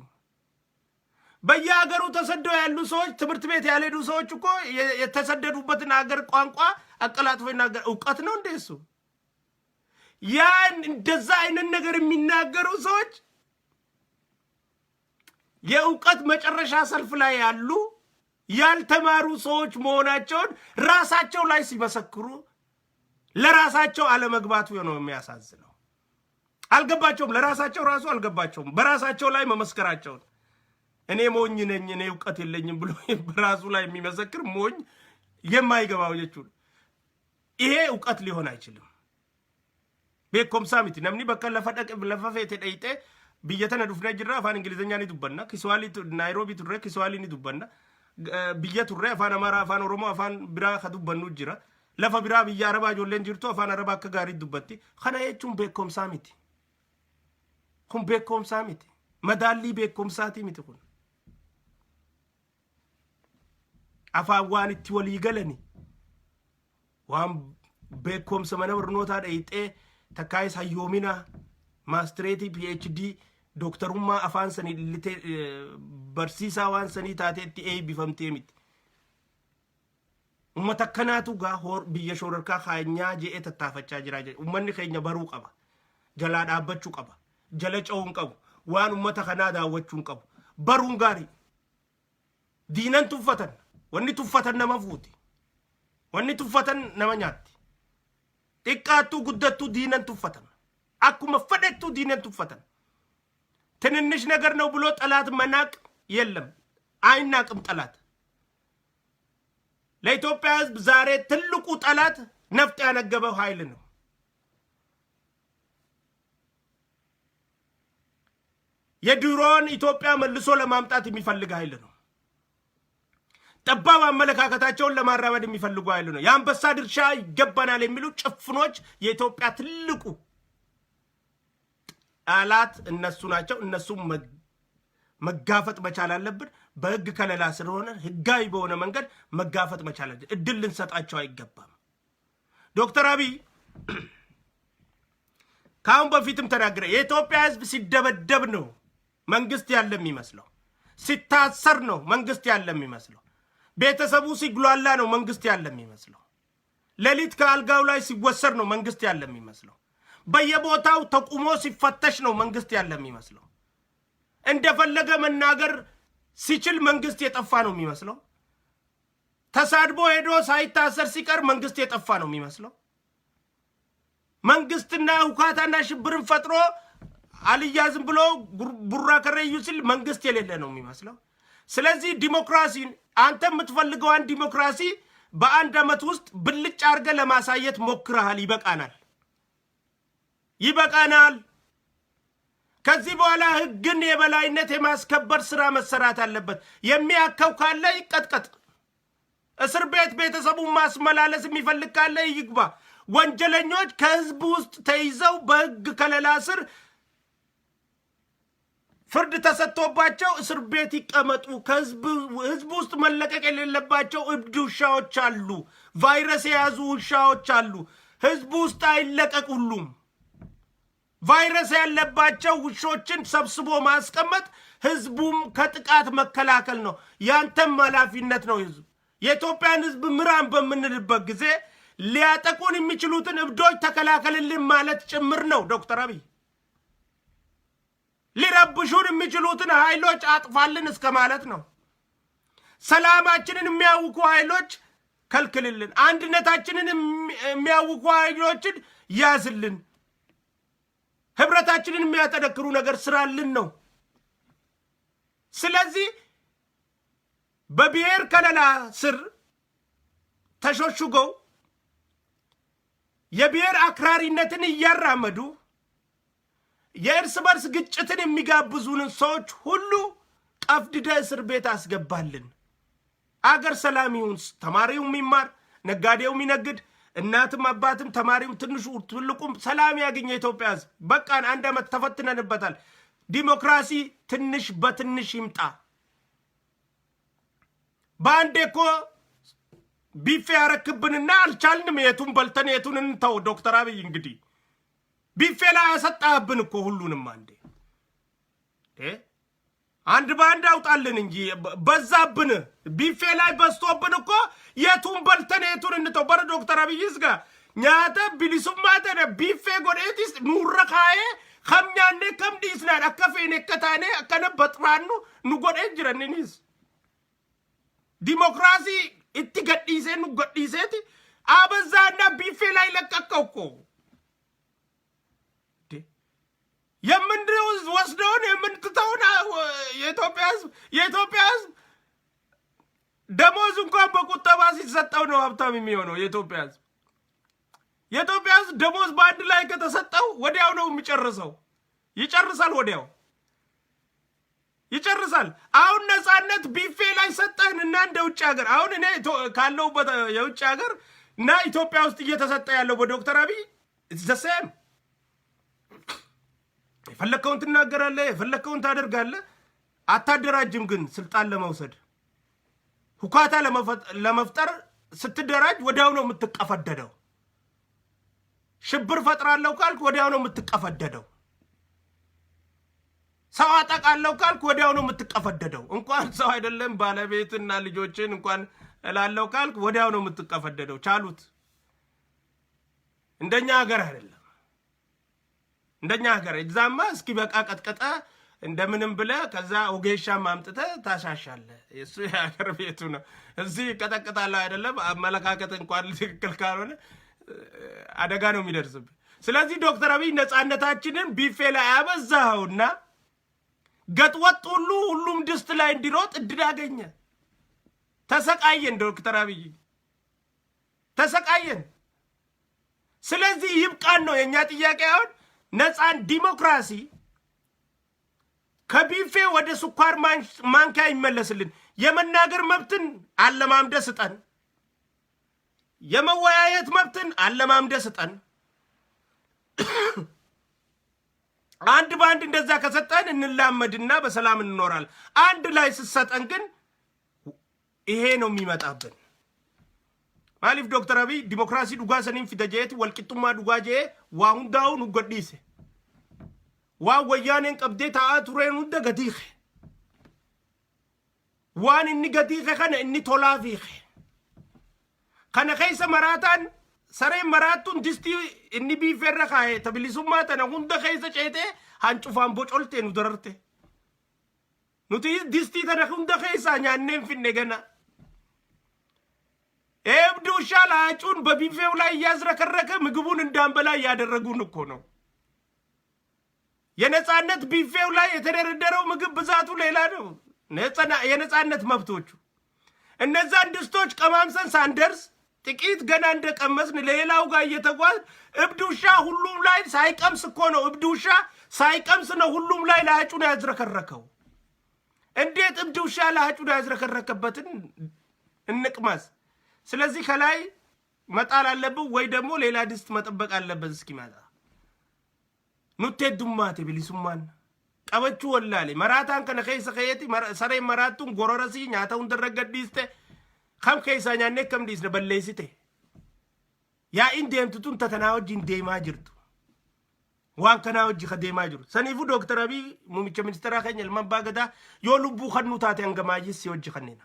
በየሀገሩ ተሰደው ያሉ ሰዎች ትምህርት ቤት ያልሄዱ ሰዎች እኮ የተሰደዱበትን ሀገር ቋንቋ አቀላጥፎ ይናገራል። ዕውቀት ነው እንደሱ? ያን እንደዛ አይነት ነገር የሚናገሩ ሰዎች የዕውቀት መጨረሻ ሰልፍ ላይ ያሉ ያልተማሩ ሰዎች መሆናቸውን ራሳቸው ላይ ሲመሰክሩ ለራሳቸው አለመግባቱ ነው የሚያሳዝነው። አልገባቸውም። ለራሳቸው ራሱ አልገባቸውም። በራሳቸው ላይ መመስከራቸው እኔ ሞኝ ነኝ እኔ ዕውቀት የለኝም ብሎ በራሱ ላይ የሚመሰክር ሞኝ የማይገባው የቹ ይሄ ዕውቀት ሊሆን አይችልም። ቤኮምሳሚቲ ነምኒ በከ ለፈፌቴ ደይጤ ብየተነ ዱፍነ ጅራ አፋን እንግሊዝኛ ኒ ዱበና ኪስዋሊ ናይሮቢ ቱሬ ኪስዋሊ ኒ ዱበና ብየ ቱሬ አፋን አማራ አፋን ኦሮሞ አፋን ብራ ከዱበኑ ጅራ ለፈ ብራ ብያ አረባ ጆሌን ጅርቶ አፋን አረባ ከጋሪ ዱበቲ ከና የቹን ቤኮምሳሚቲ ኩን ቤኮምሳሚቲ መዳሊ ቤኮምሳቲ ሚቲ ኩን አፋን ዋንቲ ወሊ ገለኒ ዋን ቤኮምሰ መነብርኖታ ደይጤ ተካይስ ሃዮሚና ማስትሬቲ ፒኤችዲ ዶክተሩማ አፋን ሰኒ ልቴ በርሲሳ ዋን ሰኒ ታቴቲ ኤ ቢፈምቴ ሚቲ ummata kanaatu gaa biyya shororkaa kaaynyaa je'ee tattaafachaa jira. Ummanni keenya baruu qaba, jalaa dhaabbachuu qaba, jala ca'uun qabu, waan ummata kanaa daawwachuun qabu, baruun gaarii. Diinan tuffatan, wanni tuffatan nama fuuti, wanni tuffatan nama nyaatti. Xiqqaattuu guddattuu diinan tuffatan, akkuma fedhettuu diinan tuffatan. ትንንሽ ነገር ነው ብሎ ጠላት መናቅ የለም፣ አይናቅም ጠላት። ለኢትዮጵያ ሕዝብ ዛሬ ትልቁ ጠላት ነፍጥ ያነገበው ኃይል ነው። የድሮን ኢትዮጵያ መልሶ ለማምጣት የሚፈልግ ኃይል ነው። ጠባብ አመለካከታቸውን ለማራመድ የሚፈልጉ ኃይል ነው። የአንበሳ ድርሻ ይገባናል የሚሉ ጭፍኖች የኢትዮጵያ ትልቁ ጠላት እነሱ ናቸው። እነሱ መጋፈጥ መቻል አለብን። በህግ ከለላ ስለሆነ ህጋዊ በሆነ መንገድ መጋፈጥ መቻል አለብን። እድል ልንሰጣቸው አይገባም። ዶክተር አብይ ካሁን በፊትም ተናገረ። የኢትዮጵያ ህዝብ ሲደበደብ ነው መንግስት ያለ የሚመስለው፣ ሲታሰር ነው መንግስት ያለ የሚመስለው፣ ቤተሰቡ ሲግሏላ ነው መንግስት ያለ የሚመስለው፣ ሌሊት ከአልጋው ላይ ሲወሰድ ነው መንግስት ያለ የሚመስለው፣ በየቦታው ተቁሞ ሲፈተሽ ነው መንግስት ያለ የሚመስለው፣ እንደፈለገ መናገር ሲችል መንግስት የጠፋ ነው የሚመስለው፣ ተሳድቦ ሄዶ ሳይታሰር ሲቀር መንግስት የጠፋ ነው የሚመስለው፣ መንግስትና ሁካታና ሽብርን ፈጥሮ አልያዝም ብሎ ቡራ ከረዩ ሲል መንግስት የሌለ ነው የሚመስለው። ስለዚህ ዲሞክራሲን አንተ የምትፈልገዋን ዲሞክራሲ በአንድ አመት ውስጥ ብልጭ አርገ ለማሳየት ሞክረሃል። ይበቃናል። ይበቃናል። ከዚህ በኋላ ህግን የበላይነት የማስከበር ስራ መሰራት አለበት። የሚያከው ካለ ይቀጥቀጥ። እስር ቤት ቤተሰቡን ማስመላለስ የሚፈልግ ካለ ይግባ። ወንጀለኞች ከህዝብ ውስጥ ተይዘው በህግ ከለላ ስር ፍርድ ተሰጥቶባቸው እስር ቤት ይቀመጡ። ከህዝብ ውስጥ መለቀቅ የሌለባቸው እብድ ውሻዎች አሉ። ቫይረስ የያዙ ውሻዎች አሉ። ህዝብ ውስጥ አይለቀቅ። ሁሉም ቫይረስ ያለባቸው ውሾችን ሰብስቦ ማስቀመጥ ህዝቡም ከጥቃት መከላከል ነው። ያንተም ኃላፊነት ነው። ህዝብ የኢትዮጵያን ህዝብ ምራን በምንልበት ጊዜ ሊያጠቁን የሚችሉትን እብዶች ተከላከልልን ማለት ጭምር ነው። ዶክተር አብይ ሊረብሹን የሚችሉትን ኃይሎች አጥፋልን እስከ ማለት ነው። ሰላማችንን የሚያውኩ ኃይሎች ከልክልልን። አንድነታችንን የሚያውኩ ኃይሎችን ያዝልን። ህብረታችንን የሚያጠነክሩ ነገር ስራልን ነው። ስለዚህ በብሔር ከለላ ስር ተሾሽገው የብሔር አክራሪነትን እያራመዱ የእርስ በርስ ግጭትን የሚጋብዙን ሰዎች ሁሉ ቀፍድደ እስር ቤት አስገባልን። አገር ሰላም ይሁን። ተማሪው የሚማር ነጋዴው የሚነግድ እናትም አባትም ተማሪውም ትንሹ ትልቁም ሰላም ያገኘ ኢትዮጵያ ህዝብ። በቃን። 1 ዓመት ተፈትነንበታል። ዲሞክራሲ ትንሽ በትንሽ ይምጣ። በአንዴ እኮ ቢፌ ያረክብንና አልቻልንም። የቱን በልተን የቱን እንተው? ዶክተር አብይ እንግዲህ ቢፌ ላይ ያሰጣህብን እኮ ሁሉንም አንዴ አንድ ባንድ አውጣልን እንጂ በዛብን። ቢፌ ላይ በስቶብን እኮ የቱን በልተን የቱን እንተው? በር ዶክተር አብይስ ጋር ኛተ ቢሊሱማተ ቢፌ ጎዴቲስ ኑረካዬ ከምኛኔ ከምዲስናን አከፌኔ ከታኔ አከነ በጥራኑ ኑጎዴ ጅረንኒስ ዲሞክራሲ እትገዲሴ ኑገዲሴት አበዛና ቢፌ ላይ ለቀቀው እኮ የምንድነው ወስደውን የምንትተውን የኢትዮጵያ ህዝብ ደሞዝ እንኳን በቁጠባ ሲሰጠው ነው ሀብታም የሚሆነው። የኢትዮጵያ ህዝብ ደሞዝ በአንድ ላይ ከተሰጠው ወዲያው ነው የሚጨርሰው። ይጨርሳል፣ ወዲያው ይጨርሳል። አሁን ነፃነት ቢፌ ላይ ሰጠን እና እንደ ውጭ ሀገር አሁን እኔ ካለው የውጭ ሀገር እና ኢትዮጵያ ውስጥ እየተሰጠ ያለው በዶክተር አብይ ዘሰም የፈለከውን ትናገራለህ፣ የፈለከውን ታደርጋለህ። አታደራጅም። ግን ስልጣን ለመውሰድ ሁካታ ለመፍጠር ስትደራጅ ወዲያው ነው የምትቀፈደደው። ሽብር ፈጥራለሁ ካልክ ወዲያው ነው የምትቀፈደደው። ሰው አጠቃለሁ ካልክ ወዲያው ነው የምትቀፈደደው። እንኳን ሰው አይደለም ባለቤትና ልጆችን እንኳን እላለሁ ካልክ ወዲያው ነው የምትቀፈደደው። ቻሉት። እንደኛ ሀገር አይደለም። እንደኛ ሀገር እዛማ እስኪ በቃ ቀጥቀጠ እንደምንም ብለህ ከዛ ኦጌሻ ማምጥተ ታሻሻለህ። እሱ የሀገር ቤቱ ነው። እዚህ ቀጠቅጣለህ አይደለም። አመለካከት እንኳን ትክክል ካልሆነ አደጋ ነው የሚደርስብህ። ስለዚህ ዶክተር አብይ ነፃነታችንን ቢፌ ላይ አበዛኸውና ገጥወጥ ሁሉም ድስት ላይ እንዲሮጥ እድል አገኘ። ተሰቃየን። ዶክተር አብይ ተሰቃየን። ስለዚህ ይብቃን ነው የኛ ጥያቄ። አሁን ነፃን ዲሞክራሲ ከቢፌ ወደ ስኳር ማንኪያ ይመለስልን። የመናገር መብትን አለማምደ ስጠን። የመወያየት መብትን አለማምደ ስጠን። አንድ ባንድ እንደዛ ከሰጠን እንላመድና በሰላም እንኖራል። አንድ ላይ ስሰጠን ግን ይሄ ነው የሚመጣብን። ማሊፍ ዶክተር አብይ ዲሞክራሲ ዱጋ ሰኒን ፊደጀት ወልቂጡማ ዱጋጄ ዋሁንዳውን ኡገዲሴ ዋ ወያኔን ቀብዴ ታአ ቱሬን ሁንደ ገዲኸ ዋን እኒ ገዲኸ ከነ እኒ ቶላፊኸ ከነ ኸይሰ መራታን ሰሬን መራቱን ድስቲ እኒ ቢፌረ ካዬ ተብሊሱማ ተነ ሁንደ ኸይሰ ጨቴ ሃንጩፋን ቦጮልቴ ኑ ደረርቴ ኑቲ ድስቲ ተነ ሁንደ ኸይሳ ኛኔን ፊኔ ገና ኤብዱ ሻላጩን በቢፌው ላይ እያዝረከረከ ምግቡን እንዳንበላ እያደረጉን እኮ ነው። የነፃነት ቢፌው ላይ የተደረደረው ምግብ ብዛቱ ሌላ ነው። የነፃነት መብቶቹ እነዛን ድስቶች ቀማምሰን ሳንደርስ ጥቂት ገና እንደቀመስን ሌላው ጋር እየተጓዝ እብድ ውሻ ሁሉም ላይ ሳይቀምስ እኮ ነው። እብድ ውሻ ሳይቀምስ ነው ሁሉም ላይ ለአጩን ያዝረከረከው። እንዴት እብድ ውሻ ለአጩን ያዝረከረከበትን እንቅመስ። ስለዚህ ከላይ መጣል አለብን ወይ ደግሞ ሌላ ድስት መጠበቅ አለብን እስኪመጣ። ኑቴ ዱማቴ ቢሊሱማን ቀበቹ ወላሌ መራታን ከነ ከይሰ ከየቲ ሰሬ መራቱን ጎረረሲ ኛታውን ደረገዲስተ ከም ከይሳኛኔ ከም ዲስነ በለይሲቴ ያ ኢንዴምቱቱን ተተናወጅ ኢንዴማ ጅርቱ ዋን ከናወጅ ከዴማ ጅሩ ሰኒፉ ዶክተር አብይ ሙሚቸ ሚኒስትራ ከኛል መንባገዳ የሉቡ ከኑ ታቴ አንገማይስ ሲወጅ ከኔና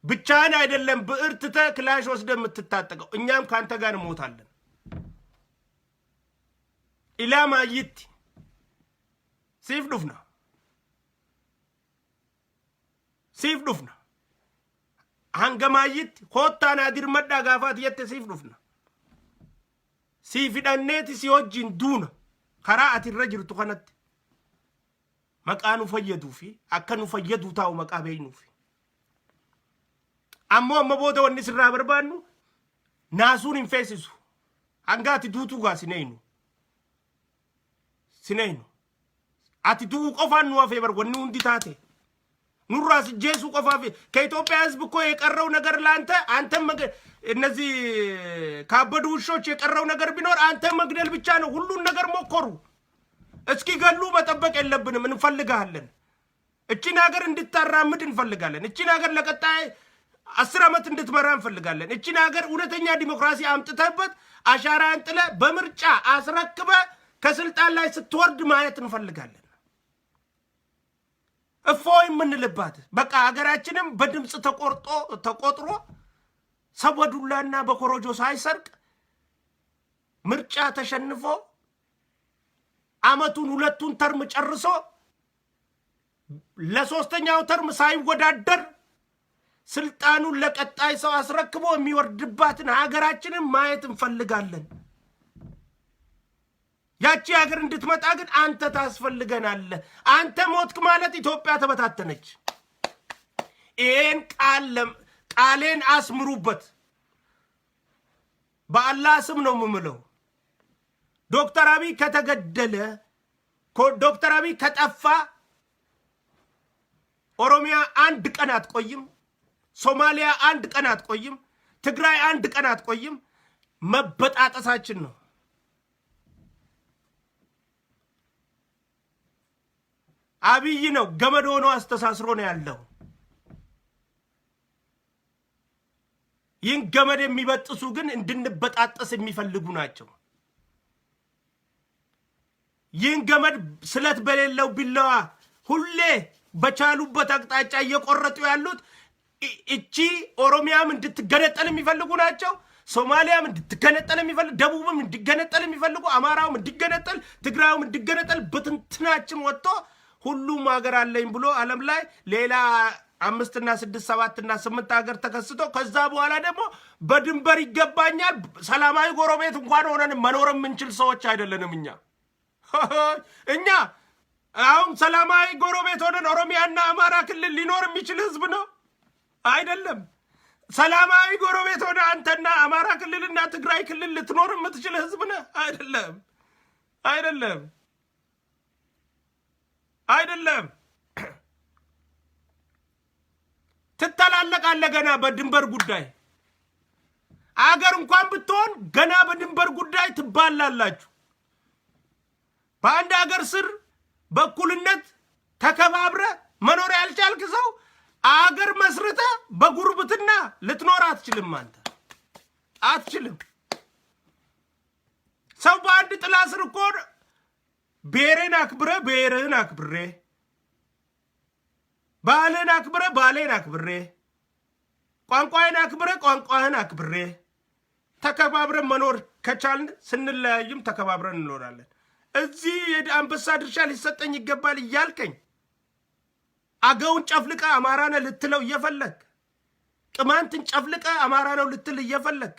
ብቻን አይደለም በእርትተ ክላሽ ወስደ የምትታጠቀው እኛም ካንተ ጋር እንሞታለን። ኢላማ ይት ሲፍ ዱፍና አንገማይት ኮታና ድርመዳ ጋፋት የተ ሲፍ ዱፍና ሲፊዳኔት ሲወጅን ዱና ከራ አትረጅርቱ ከነት መቃኑ ፈየዱፊ አከኑ ፈየዱ ታው መቃበይኑፊ አሞ መቦደ ወኒ ስራ በርባኑ ናሱን ኢንፌሲሱ አንጋት ዱቱ ጋ ሲነይኑ አቲ ዱ ቆፋኑ አፌበር ወኒ እንዲታቴ ኑራስ ጄሱ ቆፋፊ ከኢትዮጵያ ህዝብ እኮ የቀረው ነገር ላንተ አንተም እነዚህ ካበዱ ውሾች የቀረው ነገር ቢኖር አንተ መግደል ብቻ ነው። ሁሉን ነገር ሞከሩ። እስኪ ገሉ መጠበቅ የለብንም። እንፈልጋለን። እቺን ሀገር እንድታራምድ እንፈልጋለን። እቺን ሀገር ለቀጣይ 10 ዓመት እንድትመራ እንፈልጋለን። እቺን ሀገር እውነተኛ ዲሞክራሲ አምጥተበት አሻራን ጥለ በምርጫ አስረክበ ከስልጣን ላይ ስትወርድ ማየት እንፈልጋለን። እፎይ የምንልባት በቃ ሀገራችንም በድምጽ ተቆጥሮ ሰወዱላና በኮሮጆ ሳይሰርቅ ምርጫ ተሸንፎ አመቱን 2ቱን ተርም ጨርሶ ለሶስተኛው ተርም ሳይወዳደር ስልጣኑን ለቀጣይ ሰው አስረክቦ የሚወርድባትን ሀገራችንን ማየት እንፈልጋለን። ያቺ ሀገር እንድትመጣ ግን አንተ ታስፈልገናለህ። አንተ ሞትክ ማለት ኢትዮጵያ ተበታተነች። ይሄን ቃሌን አስምሩበት። በአላህ ስም ነው የምምለው። ዶክተር አብይ ከተገደለ ዶክተር አብይ ከጠፋ ኦሮሚያ 1 ቀን አትቆይም። ሶማሊያ 1 ቀን አትቆይም። ትግራይ 1 ቀን አትቆይም። መበጣጠሳችን ነው። አብይ ነው ገመድ ሆኖ አስተሳስሮ ነው ያለው። ይህን ገመድ የሚበጥሱ ግን እንድንበጣጠስ የሚፈልጉ ናቸው። ይህን ገመድ ስለት በሌለው ቢላዋ ሁሌ በቻሉበት አቅጣጫ እየቆረጡ ያሉት እቺ ኦሮሚያም እንድትገነጠል የሚፈልጉ ናቸው። ሶማሊያም እንድትገነጠል የሚፈልጉ፣ ደቡብም እንድትገነጠል የሚፈልጉ፣ አማራውም እንድትገነጠል፣ ትግራዩም እንድትገነጠል በትንትናችን ወጥቶ ሁሉም ሀገር አለኝ ብሎ ዓለም ላይ ሌላ 5 እና 6 7 እና 8 ሀገር ተከስቶ ከዛ በኋላ ደግሞ በድንበር ይገባኛል ሰላማዊ ጎረቤት እንኳን ሆነን መኖር የምንችል ሰዎች አይደለንም። እኛ አሁን ሰላማዊ ጎረቤት ሆነን ኦሮሚያና አማራ ክልል ሊኖር የሚችል ህዝብ ነው አይደለም። ሰላማዊ ጎረቤት ሆነ አንተና አማራ ክልልና ትግራይ ክልል ልትኖር የምትችል ህዝብ ነው አይደለም። ትተላለቃለህ ገና በድንበር ጉዳይ። አገር እንኳን ብትሆን ገና በድንበር ጉዳይ ትባላላችሁ። በአንድ አገር ስር በእኩልነት ተከባብረ መኖር ያልቻልክ ሰው አገር መስርተ በጉርብትና ልትኖር አትችልም። አንተ አትችልም። ሰው በአንድ ጥላ ስር እኮ ብሔርን አክብረ ብሔርህን አክብሬ፣ ባህልን አክብረ ባህሌን አክብሬ፣ ቋንቋዬን አክብረ ቋንቋህን አክብሬ ተከባብረን መኖር ከቻልን ስንለያይም ተከባብረን እንኖራለን። እዚህ የአንበሳ ድርሻ ሊሰጠኝ ይገባል እያልከኝ አገውን ጨፍልቀ አማራ ነው ልትለው እየፈለግ፣ ቅማንትን ጨፍልቀ አማራ ነው ልትል እየፈለግ፣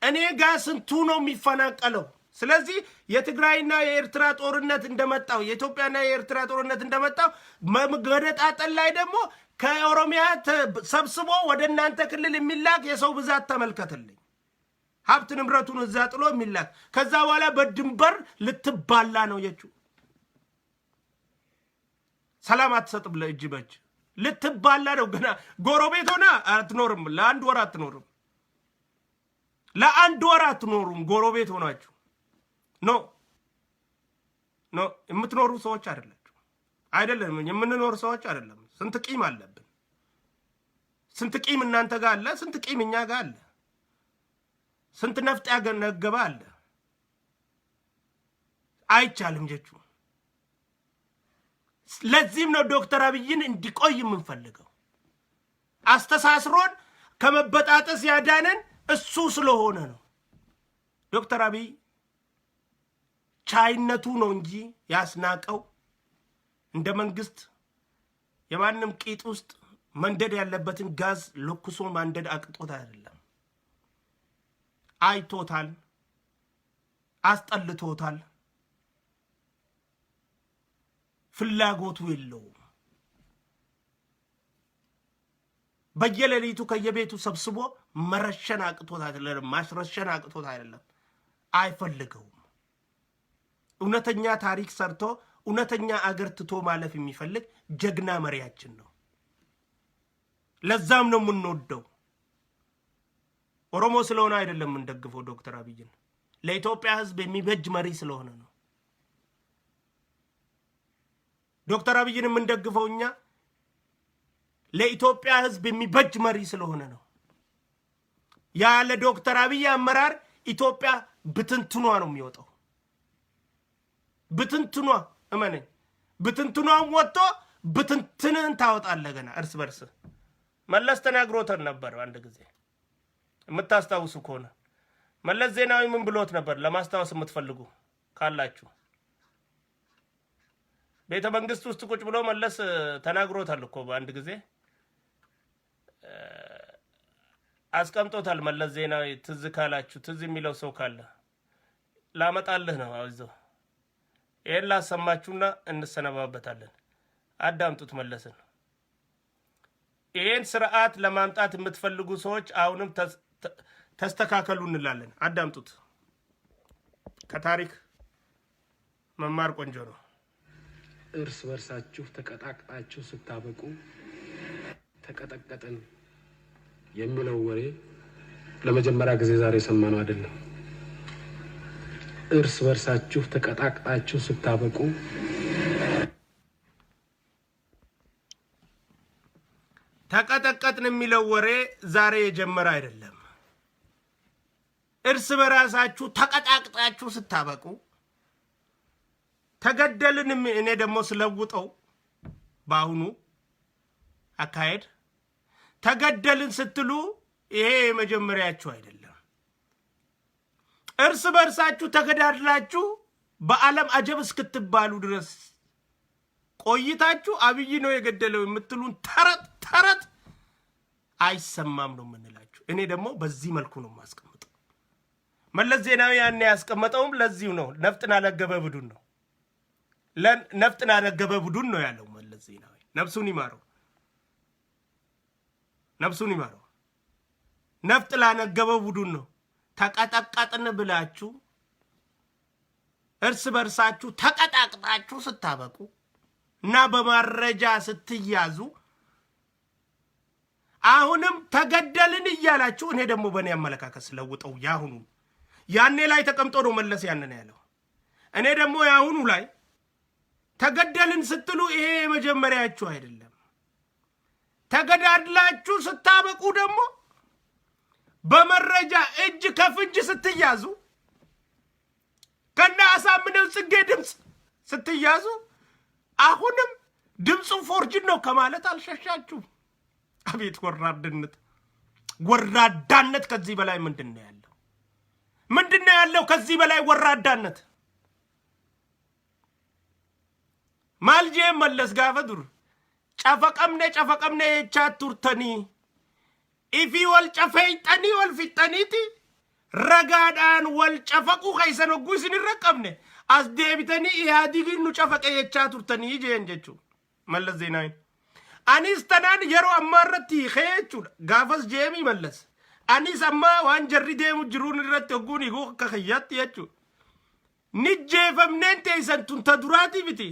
እኔ ጋር ስንቱ ነው የሚፈናቀለው? ስለዚህ የትግራይና የኤርትራ ጦርነት እንደመጣው የኢትዮጵያና የኤርትራ ጦርነት እንደመጣው መገነጣጠል ላይ ደግሞ ከኦሮሚያ ሰብስቦ ወደ እናንተ ክልል የሚላክ የሰው ብዛት ተመልከተልኝ። ሀብት ንብረቱን እዛ ጥሎ የሚላክ ከዛ በኋላ በድንበር ልትባላ ነው የቹ ሰላም አትሰጥም ለእጅ በእጅ ልትባላ ነው። ገና ጎረቤት ሆና አትኖርም። ለአንድ ወር አትኖርም። ለአንድ ወር አትኖሩም። ጎረቤት ሆናችሁ ኖ የምትኖሩ ሰዎች አይደላችሁ። አይደለም የምንኖር ሰዎች አይደለም። ስንት ቂም አለብን። ስንት ቂም እናንተ ጋር አለ። ስንት ቂም እኛ ጋር አለ። ስንት ነፍጥ ያገነገበ አለ። አይቻልም ጀቹ። ለዚህም ነው ዶክተር አብይን እንዲቆይ የምንፈልገው። አስተሳስሮን ከመበጣጠስ ያዳነን እሱ ስለሆነ ነው። ዶክተር አብይ ቻይነቱ ነው እንጂ ያስናቀው እንደ መንግስት የማንም ቂጥ ውስጥ መንደድ ያለበትን ጋዝ ለኩሶ ማንደድ አቅጦት አይደለም። አይቶታል፣ አስጠልቶታል። ፍላጎቱ የለውም። በየሌሊቱ ከየቤቱ ሰብስቦ መረሸን አቅቶት አይደለም፣ ማስረሸን አቅቶት አይደለም። አይፈልገውም። እውነተኛ ታሪክ ሰርቶ እውነተኛ አገር ትቶ ማለፍ የሚፈልግ ጀግና መሪያችን ነው። ለዛም ነው የምንወደው። ኦሮሞ ስለሆነ አይደለም እንደግፈው ዶክተር አብይን። ለኢትዮጵያ ህዝብ የሚበጅ መሪ ስለሆነ ነው። ዶክተር አብይን የምንደግፈው እኛ ለኢትዮጵያ ህዝብ የሚበጅ መሪ ስለሆነ ነው። ያለ ዶክተር አብይ አመራር ኢትዮጵያ ብትንትኗ ነው የሚወጣው። ብትንትኗ እመነኝ፣ ብትንትኗም ወጥቶ ብትንትንን ታወጣለህ ገና እርስ በርስ። መለስ ተናግሮታል ነበር አንድ ጊዜ የምታስታውሱ ከሆነ። መለስ ዜናዊ ምን ብሎት ነበር? ለማስታወስ የምትፈልጉ ካላችሁ ቤተ መንግስት ውስጥ ቁጭ ብሎ መለስ ተናግሮታል እኮ በአንድ ጊዜ አስቀምጦታል። መለስ ዜናዊ ትዝ ካላችሁ፣ ትዝ የሚለው ሰው ካለ ላመጣልህ ነው። አውዘው ይሄን ላሰማችሁና እንሰነባበታለን። አዳምጡት መለስን። ይሄን ስርዓት ለማምጣት የምትፈልጉ ሰዎች አሁንም ተስተካከሉ እንላለን። አዳምጡት። ከታሪክ መማር ቆንጆ ነው። እርስ በርሳችሁ ተቀጣቅጣችሁ ስታበቁ ተቀጠቀጥን የሚለው ወሬ ለመጀመሪያ ጊዜ ዛሬ ሰማነው አይደለም። እርስ በርሳችሁ ተቀጣቅጣችሁ ስታበቁ ተቀጠቀጥን የሚለው ወሬ ዛሬ የጀመረ አይደለም። እርስ በራሳችሁ ተቀጣቅጣችሁ ስታበቁ ተገደልን። እኔ ደግሞ ስለውጠው ባሁኑ አካሄድ ተገደልን ስትሉ ይሄ የመጀመሪያችሁ አይደለም። እርስ በርሳችሁ ተገዳድላችሁ በዓለም አጀብ እስክትባሉ ድረስ ቆይታችሁ አብይ ነው የገደለው የምትሉን ተረት አይሰማም ነው የምንላችሁ። እኔ ደግሞ በዚህ መልኩ ነው የማስቀምጠው። መለስ ዜናዊ ያኔ ያስቀመጠውም ለዚሁ ነው። ነፍጥን አነገበ ቡድን ነው ነፍጥን አነገበ ቡድን ነው ያለው መለስ ዜናዊ። ነፍሱን ይማረው፣ ነፍሱን ይማረው። ነፍጥ ላነገበ ቡድን ነው። ተቀጠቀጥን ብላችሁ እርስ በርሳችሁ ተቀጣቅጣችሁ ስታበቁ እና በማረጃ ስትያዙ አሁንም ተገደልን እያላችሁ እኔ ደግሞ በእኔ አመለካከት ስለውጠው ያሁኑ ያኔ ላይ ተቀምጦ ነው መለስ ያንን ያለው። እኔ ደግሞ ያሁኑ ላይ ተገደልን ስትሉ ይሄ የመጀመሪያችሁ አይደለም። ተገዳድላችሁ ስታበቁ ደግሞ በመረጃ እጅ ከፍንጅ ስትያዙ ከና አሳምነው ጽጌ ድምፅ ስትያዙ አሁንም ድምፁ ፎርጅን ነው ከማለት አልሸሻችሁም። አቤት ወራድነት፣ ወራዳነት! ከዚህ በላይ ምንድነው ያለው? ምንድነው ያለው ከዚህ በላይ ወራዳነት? ማልጄ መለስ ጋፈ ዱር ጨፈቀምነ የቻ ቱርተኒ ኢፊ ወል ጨፈይጠኒ ወል ፊጠኒቲ ረጋዳን ወልጨፈቁ ከይሰን ወጉ ሲንረቀምነ አስደብተኒ ኢህአዲግን ነው ጨፈቀ የቻቱርተኒ ጀንጀቹ መለስ ዜናዊ አኒስ ተናን የሮ አማረቲ ኸቹ ጋፈስ ጄሚ መለስ አኒስ አማ ዋን ጀሪ ደሙ ጅሩን ረተ ወጉን ይጎ ከኸያት የቹ ንጀፈምነን ተይሰንቱን ተዱራቲ ቢቲ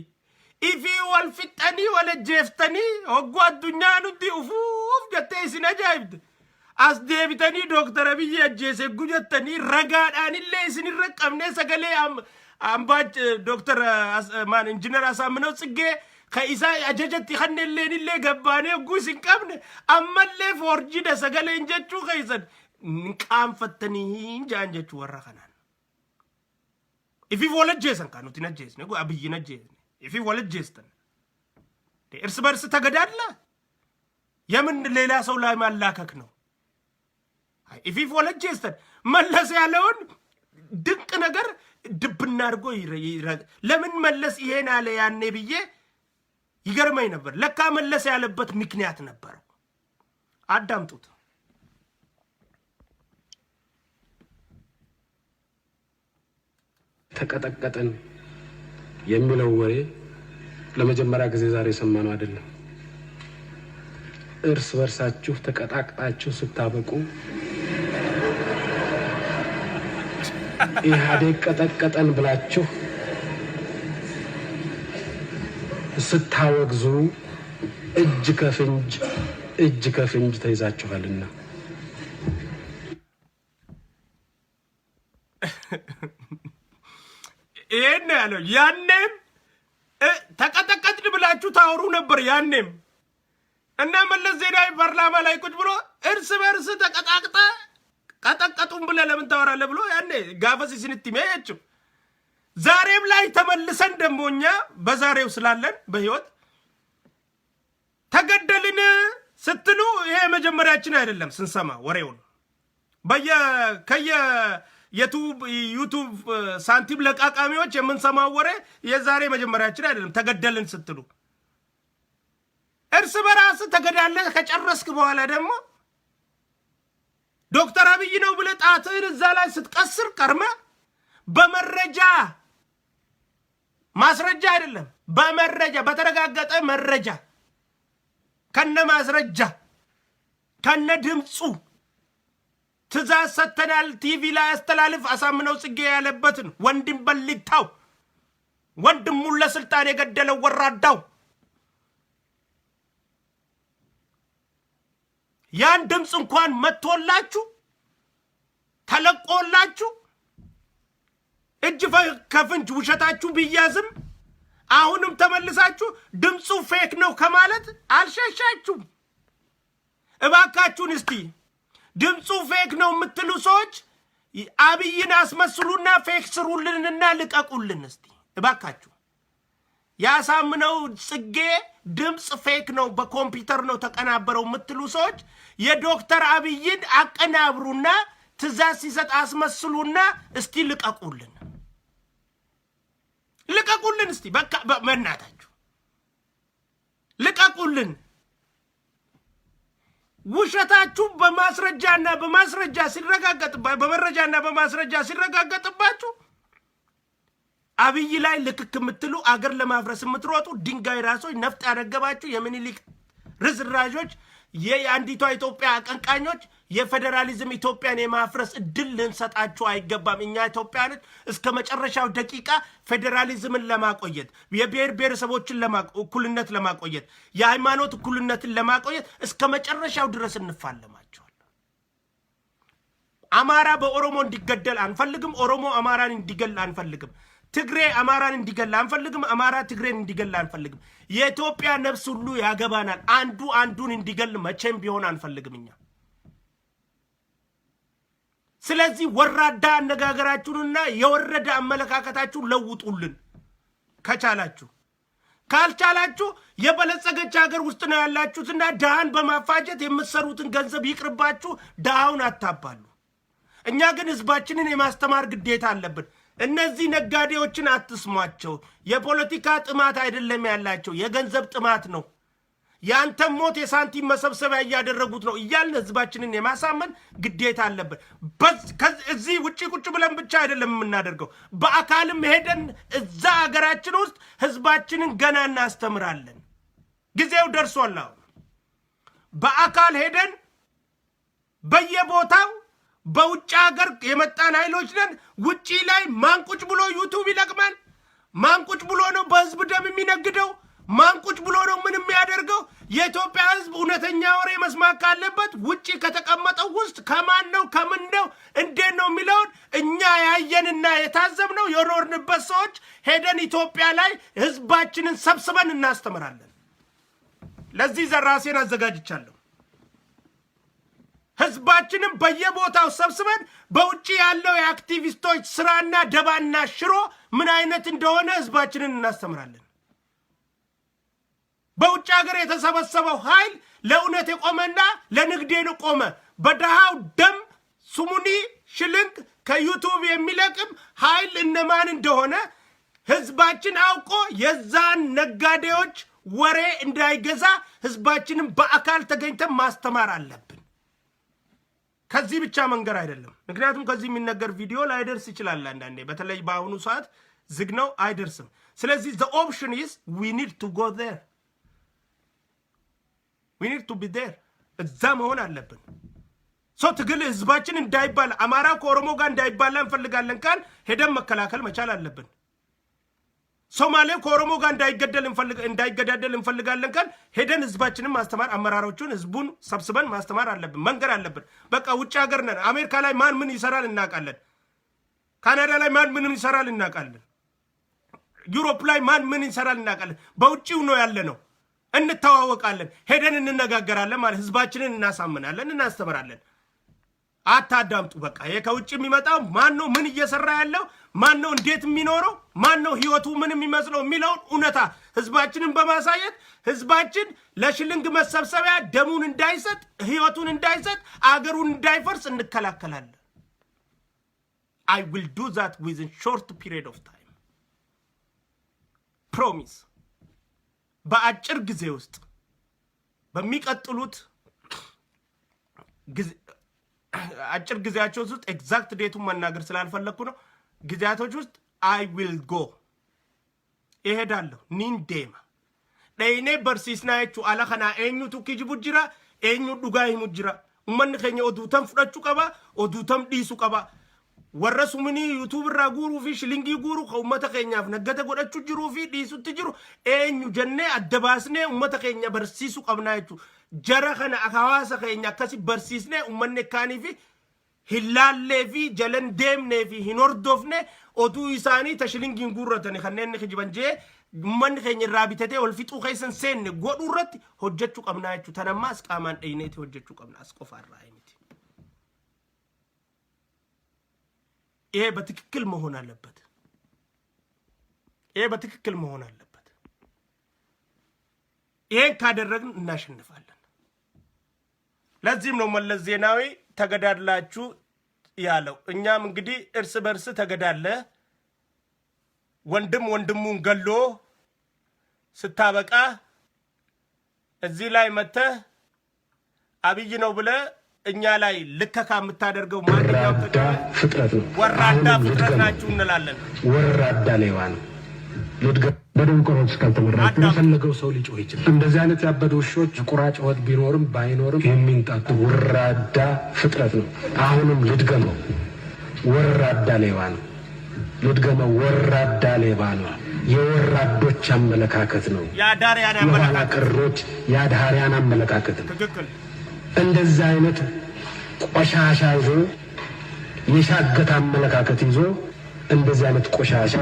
ኢፊ ወልፍጠኒ ወለጀፍተኒ ወጉ አዱኛ ኑዲ ኡፉፍ ጀተይ ሲነጃይብድ አስደብተኒ ዶክተር አብይ አጀሰ ጉጀተኒ ረጋዳንለ ሲንረቀምነ ሰገሌ አምባጅ ዶክተር ማን ኢንጂነር አሳምነው ጽጌ ከኢሳ አጀጀት ይኸነለንለ ገባኔ ጉስ እንቀብነ አመለ ፎርጂ ደሰገለ እንጀቹ ከይሰን ንቃም ፈተኒ እንጃንጀቹ ወራኸናን ኢፊ ወለጀሰን ካኑት ነጀስ ነው አብይ ነጀስ ኢፊ ወለጀስተን እርስ በርስ ተገዳለ የምን ሌላ ሰው ላይ ማላከክ ነው ኢፊ ወለጀስተን መለስ ያለውን ድንቅ ነገር ድብና አድርጎ ለምን መለስ ይሄን አለ ያኔ ብዬ ይገርመኝ ነበር ለካ መለስ ያለበት ምክንያት ነበር አዳምጡት ተቀጠቀጠን የሚለው ወሬ ለመጀመሪያ ጊዜ ዛሬ ሰማነው አይደለም እርስ በርሳችሁ ተቀጣቅጣችሁ ስታበቁ ኢህአዴግ ቀጠቀጠን ብላችሁ ስታወግዙ እጅ ከፍንጅ ተይዛችኋልና ይሄን ያለው ያኔም ተቀጠቀጥን ብላችሁ ታወሩ ነበር ያኔም እና መለስ ዜናዊ ፓርላማ ላይ ቁጭ ብሎ እርስ በርስ ተቀጣቅጣ ቀጠቀጡን ብለ ለምን ታወራለ ብሎ ያኔ ጋፈስ ሲንትሜያችሁ ዛሬም ላይ ተመልሰን ደሞኛ በዛሬው ስላለን በህይወት ተገደልን ስትሉ ይሄ መጀመሪያችን አይደለም ስንሰማ ወሬውን ዩቱብ ሳንቲም ለቃቃሚዎች የምንሰማው ወሬ የዛሬ መጀመሪያችን አይደለም ተገደልን ስትሉ እርስ በራስ ተገዳለ ከጨረስክ በኋላ ደግሞ ዶክተር አብይ ነው ብለ ጣትህን እዛ ላይ ስትቀስር ቀርመ በመረጃ ማስረጃ አይደለም በመረጃ በተረጋገጠ መረጃ ከነ ማስረጃ ከነ ድምጹ ትእዛዝ ሰተናል ቲቪ ላይ አስተላልፍ አሳምነው ጽጌ ያለበትን ወንድም በልታው ወንድሙን ለስልጣን የገደለው ወራዳው ያን ድምጽ እንኳን መጥቶላችሁ ተለቆላችሁ እጅ ከፍንጅ ውሸታችሁ ቢያዝም አሁንም ተመልሳችሁ ድምጹ ፌክ ነው ከማለት አልሸሻችሁም እባካችሁን እስቲ ድምጹ ፌክ ነው የምትሉ ሰዎች አብይን አስመስሉና ፌክ ስሩልንና ልቀቁልን እስቲ እባካችሁ ያሳምነው ጽጌ ድምጽ ፌክ ነው በኮምፒውተር ነው ተቀናበረው የምትሉ ሰዎች የዶክተር አብይን አቀናብሩና ትእዛዝ ሲሰጥ አስመስሉና እስቲ ልቀቁልን እስቲ በቃ በእናታችሁ ልቀቁልን ውሸታችሁ በማስረጃና በማስረጃ ሲረጋገጥባችሁ አብይ ላይ ልክክ የምትሉ አገር ለማፍረስ የምትሮጡ ድንጋይ ራሶች ነፍጥ ያረገባችሁ የምኒልክ ርዝራዦች የአንዲቷ ኢትዮጵያ አቀንቃኞች የፌደራሊዝም ኢትዮጵያን የማፍረስ እድል ልንሰጣችሁ አይገባም እኛ ኢትዮጵያኖች እስከ መጨረሻው ደቂቃ ፌደራሊዝምን ለማቆየት የብሔር ብሔረሰቦችን እኩልነት ለማቆየት የሃይማኖት እኩልነትን ለማቆየት እስከ መጨረሻው ድረስ እንፋለማቸዋለን አማራ በኦሮሞ እንዲገደል አንፈልግም ኦሮሞ አማራን እንዲገል አንፈልግም ትግሬ አማራን እንዲገል አንፈልግም አማራ ትግሬን እንዲገል አንፈልግም የኢትዮጵያ ነፍስ ሁሉ ያገባናል አንዱ አንዱን እንዲገል መቼም ቢሆን አንፈልግም እኛ ስለዚህ ወራዳ አነጋገራችሁንና የወረደ አመለካከታችሁን ለውጡልን ከቻላችሁ ካልቻላችሁ የበለጸገች ሀገር ውስጥ ነው ያላችሁትና ዳሃን በማፋጀት የምትሰሩትን ገንዘብ ይቅርባችሁ ዳሃውን አታባሉ እኛ ግን ህዝባችንን የማስተማር ግዴታ አለብን እነዚህ ነጋዴዎችን አትስሟቸው የፖለቲካ ጥማት አይደለም ያላቸው የገንዘብ ጥማት ነው ያንተ ሞት የሳንቲም መሰብሰቢያ ያደረጉት ነው እያልን ህዝባችንን የማሳመን ግዴታ አለብን። እዚህ ውጪ ቁጭ ብለን ብቻ አይደለም የምናደርገው፣ በአካልም ሄደን እዛ ሀገራችን ውስጥ ህዝባችንን ገና እናስተምራለን። ጊዜው ደርሷል። በአካል ሄደን በየቦታው በውጭ ሀገር የመጣን ኃይሎች ነን። ውጪ ላይ ማንቁጭ ብሎ ዩቲዩብ ይለቅማል? ማንቁጭ ብሎ ነው በህዝብ ደም የሚነግደው? ማንቁጭ ብሎ ነው ምን የሚያደርገው? የኢትዮጵያ ህዝብ እውነተኛ ወሬ መስማት ካለበት ውጪ ከተቀመጠው ውስጥ ከማን ነው ከምን ነው እንዴት ነው የሚለውን እኛ ያየንና የታዘብነው የኖርንበት ሰዎች ሄደን ኢትዮጵያ ላይ ህዝባችንን ሰብስበን እናስተምራለን። ለዚህ ዘራሴን አዘጋጅቻለሁ። ህዝባችንን በየቦታው ሰብስበን በውጪ ያለው የአክቲቪስቶች ስራና ደባና ሽሮ ምን አይነት እንደሆነ ህዝባችንን እናስተምራለን። በውጭ ሀገር የተሰበሰበው ኃይል ለእውነት የቆመና ለንግድ የቆመ በደሃው ደም ሱሙኒ ሽልንግ ከዩቲዩብ የሚለቅም ኃይል እነማን እንደሆነ ህዝባችን አውቆ የዛን ነጋዴዎች ወሬ እንዳይገዛ ህዝባችንን በአካል ተገኝተን ማስተማር አለብን። ከዚህ ብቻ መንገር አይደለም። ምክንያቱም ከዚህ የሚነገር ቪዲዮ ላይደርስ ይችላል። አንዳንዴ በተለይ በአሁኑ ሰዓት ዝግ ነው፣ አይደርስም። ስለዚህ the option is we need to go there. we need to be there. እዛ መሆን አለብን። ሰው ትግል ህዝባችን እንዳይባል አማራ ከኦሮሞ ጋር እንዳይባላ እንፈልጋለን ካል ሄደን መከላከል መቻል አለብን። ሶማሌ ከኦሮሞ ጋር እንዳይገዳደል እንፈልጋለን ካል ሄደን ህዝባችንን ማስተማር፣ አመራሮቹን ህዝቡን ሰብስበን ማስተማር አለብን፣ መንገር አለብን። በቃ ውጭ ሀገር ነን። አሜሪካ ላይ ማን ምን ይሰራል እናውቃለን። ካናዳ ላይ ማን ምን ይሰራል እናውቃለን። ዩሮፕ ላይ ማን ምን ይሰራል እናውቃለን። በውጪው ነው ያለ ነው። እንተዋወቃለን፣ ሄደን እንነጋገራለን ማለት ህዝባችንን እናሳምናለን፣ እናስተምራለን። አታዳምጡ። በቃ ይሄ ከውጭ የሚመጣው ማን ነው ምን እየሰራ ያለው ማን ነው እንዴት የሚኖረው ማን ነው ህይወቱ ምን የሚመስለው የሚለውን እውነታ ህዝባችንን በማሳየት ህዝባችን ለሽልንግ መሰብሰቢያ ደሙን እንዳይሰጥ ህይወቱን እንዳይሰጥ አገሩን እንዳይፈርስ እንከላከላለን። I will do that within short period of time. Promise. በአጭር ጊዜ ውስጥ በሚቀጥሉት አጭር ጊዜያቸው ውስጥ ኤግዛክት ዴቱን መናገር ስላልፈለኩ ነው። ጊዜያቶች ውስጥ I will go. እሄዳለሁ። ኒንዴማ ደይኔ በርሲስናቹ አላኸና ኤኙቱ ኪጅቡ ጅራ ኤኙ ዱጋይ ሙጅራ ኡመን ኸኛ ኦዱተም ፍዳቹ ቀባ ኦዱተም ዲሱ ቀባ ወረሱ ምኒ ዩቲዩብ ራ ጉሩ ፊ ሽሊንጊ ጉሩ ከኡመተ ኸኛፍ ነገተ ጎዳቹ ጅሩ ፊ ዲሱ ትጅሩ ኤኙ ጀነ አደባስኔ ኡመተ ኸኛ በርሲሱ ቀብናቹ ጀራ ኸና አካዋሰ ኸኛ ከሲ በርሲስኔ ኡመን ካኒ ፊ ሂላሌ ፊ ጀለን ደምኔ ፊ ሂኖርዶፍኔ ኦዱ ኢሳኒ ተሽሊንጊን ጉረተኒ ኸነን ኺጅበንጄ ኡመን ኸኛ ራቢተቴ ወልፊጡ ኸይሰን ሴን ጎዱረት ሆጀቹ ቀብናቹ ተነማ አስቃማን ደይኔት ሆጀቹ ቀብና አስቆፋራ አይንቲ ይሄ በትክክል መሆን አለበት። ይሄ በትክክል መሆን አለበት። ይሄን ካደረግን እናሸንፋለን። ለዚህም ነው መለስ ዜናዊ ተገዳድላችሁ ያለው። እኛም እንግዲህ እርስ በርስ ተገዳለ ወንድም ወንድሙን ገሎ ስታበቃ እዚህ ላይ መተህ አብይ ነው ብለ እኛ ላይ ልከካ የምታደርገው ማንኛውም ፍጥረት ነው። ወራዳ ፍጥረት ናችሁ እንላለን። ወራዳ ሌባ ነው። በደንቆሮች ካልተመራችሁ የፈለገው ሰው ሊጮህ ይችላል። እንደዚህ አይነት ያበዱ ውሾች ቁራጭ ወጥ ቢኖርም ባይኖርም የሚንጣጡ ወራዳ ፍጥረት ነው። አሁንም ልድገመው፣ ወራዳ ሌባ ነው። ልድገመው፣ ወራዳ ሌባ ነው። የወራዶች አመለካከት ነው። ያዳሪያን አመለካከት፣ ያዳሪያን አመለካከት ነው። ትክክል። እንደዚህ አይነት ቆሻሻ ይዞ የሻገተ አመለካከት ይዞ እንደዚህ አይነት ቆሻሻ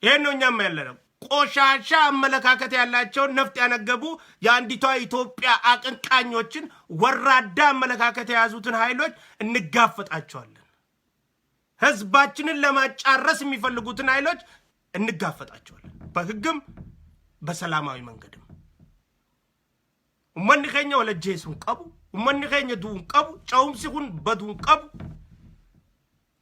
ይሄን ነው እኛም ያለነው። ቆሻሻ አመለካከት ያላቸውን ነፍጥ ያነገቡ የአንዲቷ ኢትዮጵያ አቀንቃኞችን ወራዳ አመለካከት የያዙትን ኃይሎች እንጋፈጣቸዋለን። ህዝባችንን ለማጫረስ የሚፈልጉትን ኃይሎች እንጋፈጣቸዋለን፣ በህግም በሰላማዊ መንገድም። ኡመን ኸኛ ወለጄሱን ቀቡ ኡመን ኸኛ ዱን ቀቡ ጨውም ሲኹን በዱን ቀቡ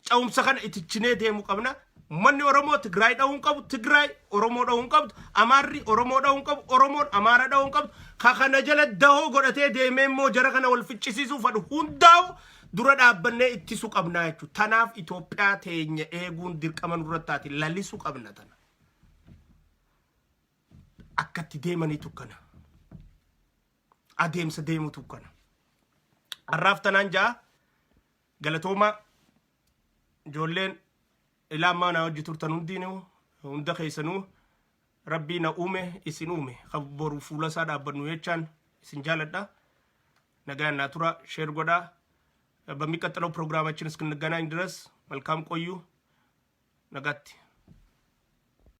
ጨውም ሰኸን እትችኔ ደሙ ቀብና ummanni Oromoo Tigraay dha'uun qabu Tigraay Oromoo dha'uun qabu Amaarri Oromoo dha'uun qabu Oromoon Amaara dha'uun qabu kana jala dahoo godhatee deemee immoo jara kana wal ficcisiisuu fadhu hundaa'u dura dhaabbannee ittisuu qabnaa jechuudha. Tanaaf Itoophiyaa teenya eeguun dirqama nurratti lallisuu qabna tana. Akkatti deemaniitu kana. Adeemsa deemutu kana. Arraaf tanaan jaa galatooma ijoolleen ilaamaa na hojii turtan hundiinuu hunda keessanuu rabbii na uume isin uume boru fuula isaa dhaabbannu jechaan isin jaaladha. Nagaan naa tura sheer godhaa. በሚቀጥለው ፕሮግራማችን እስክንገናኝ ድረስ መልካም ቆዩ። ነጋቲ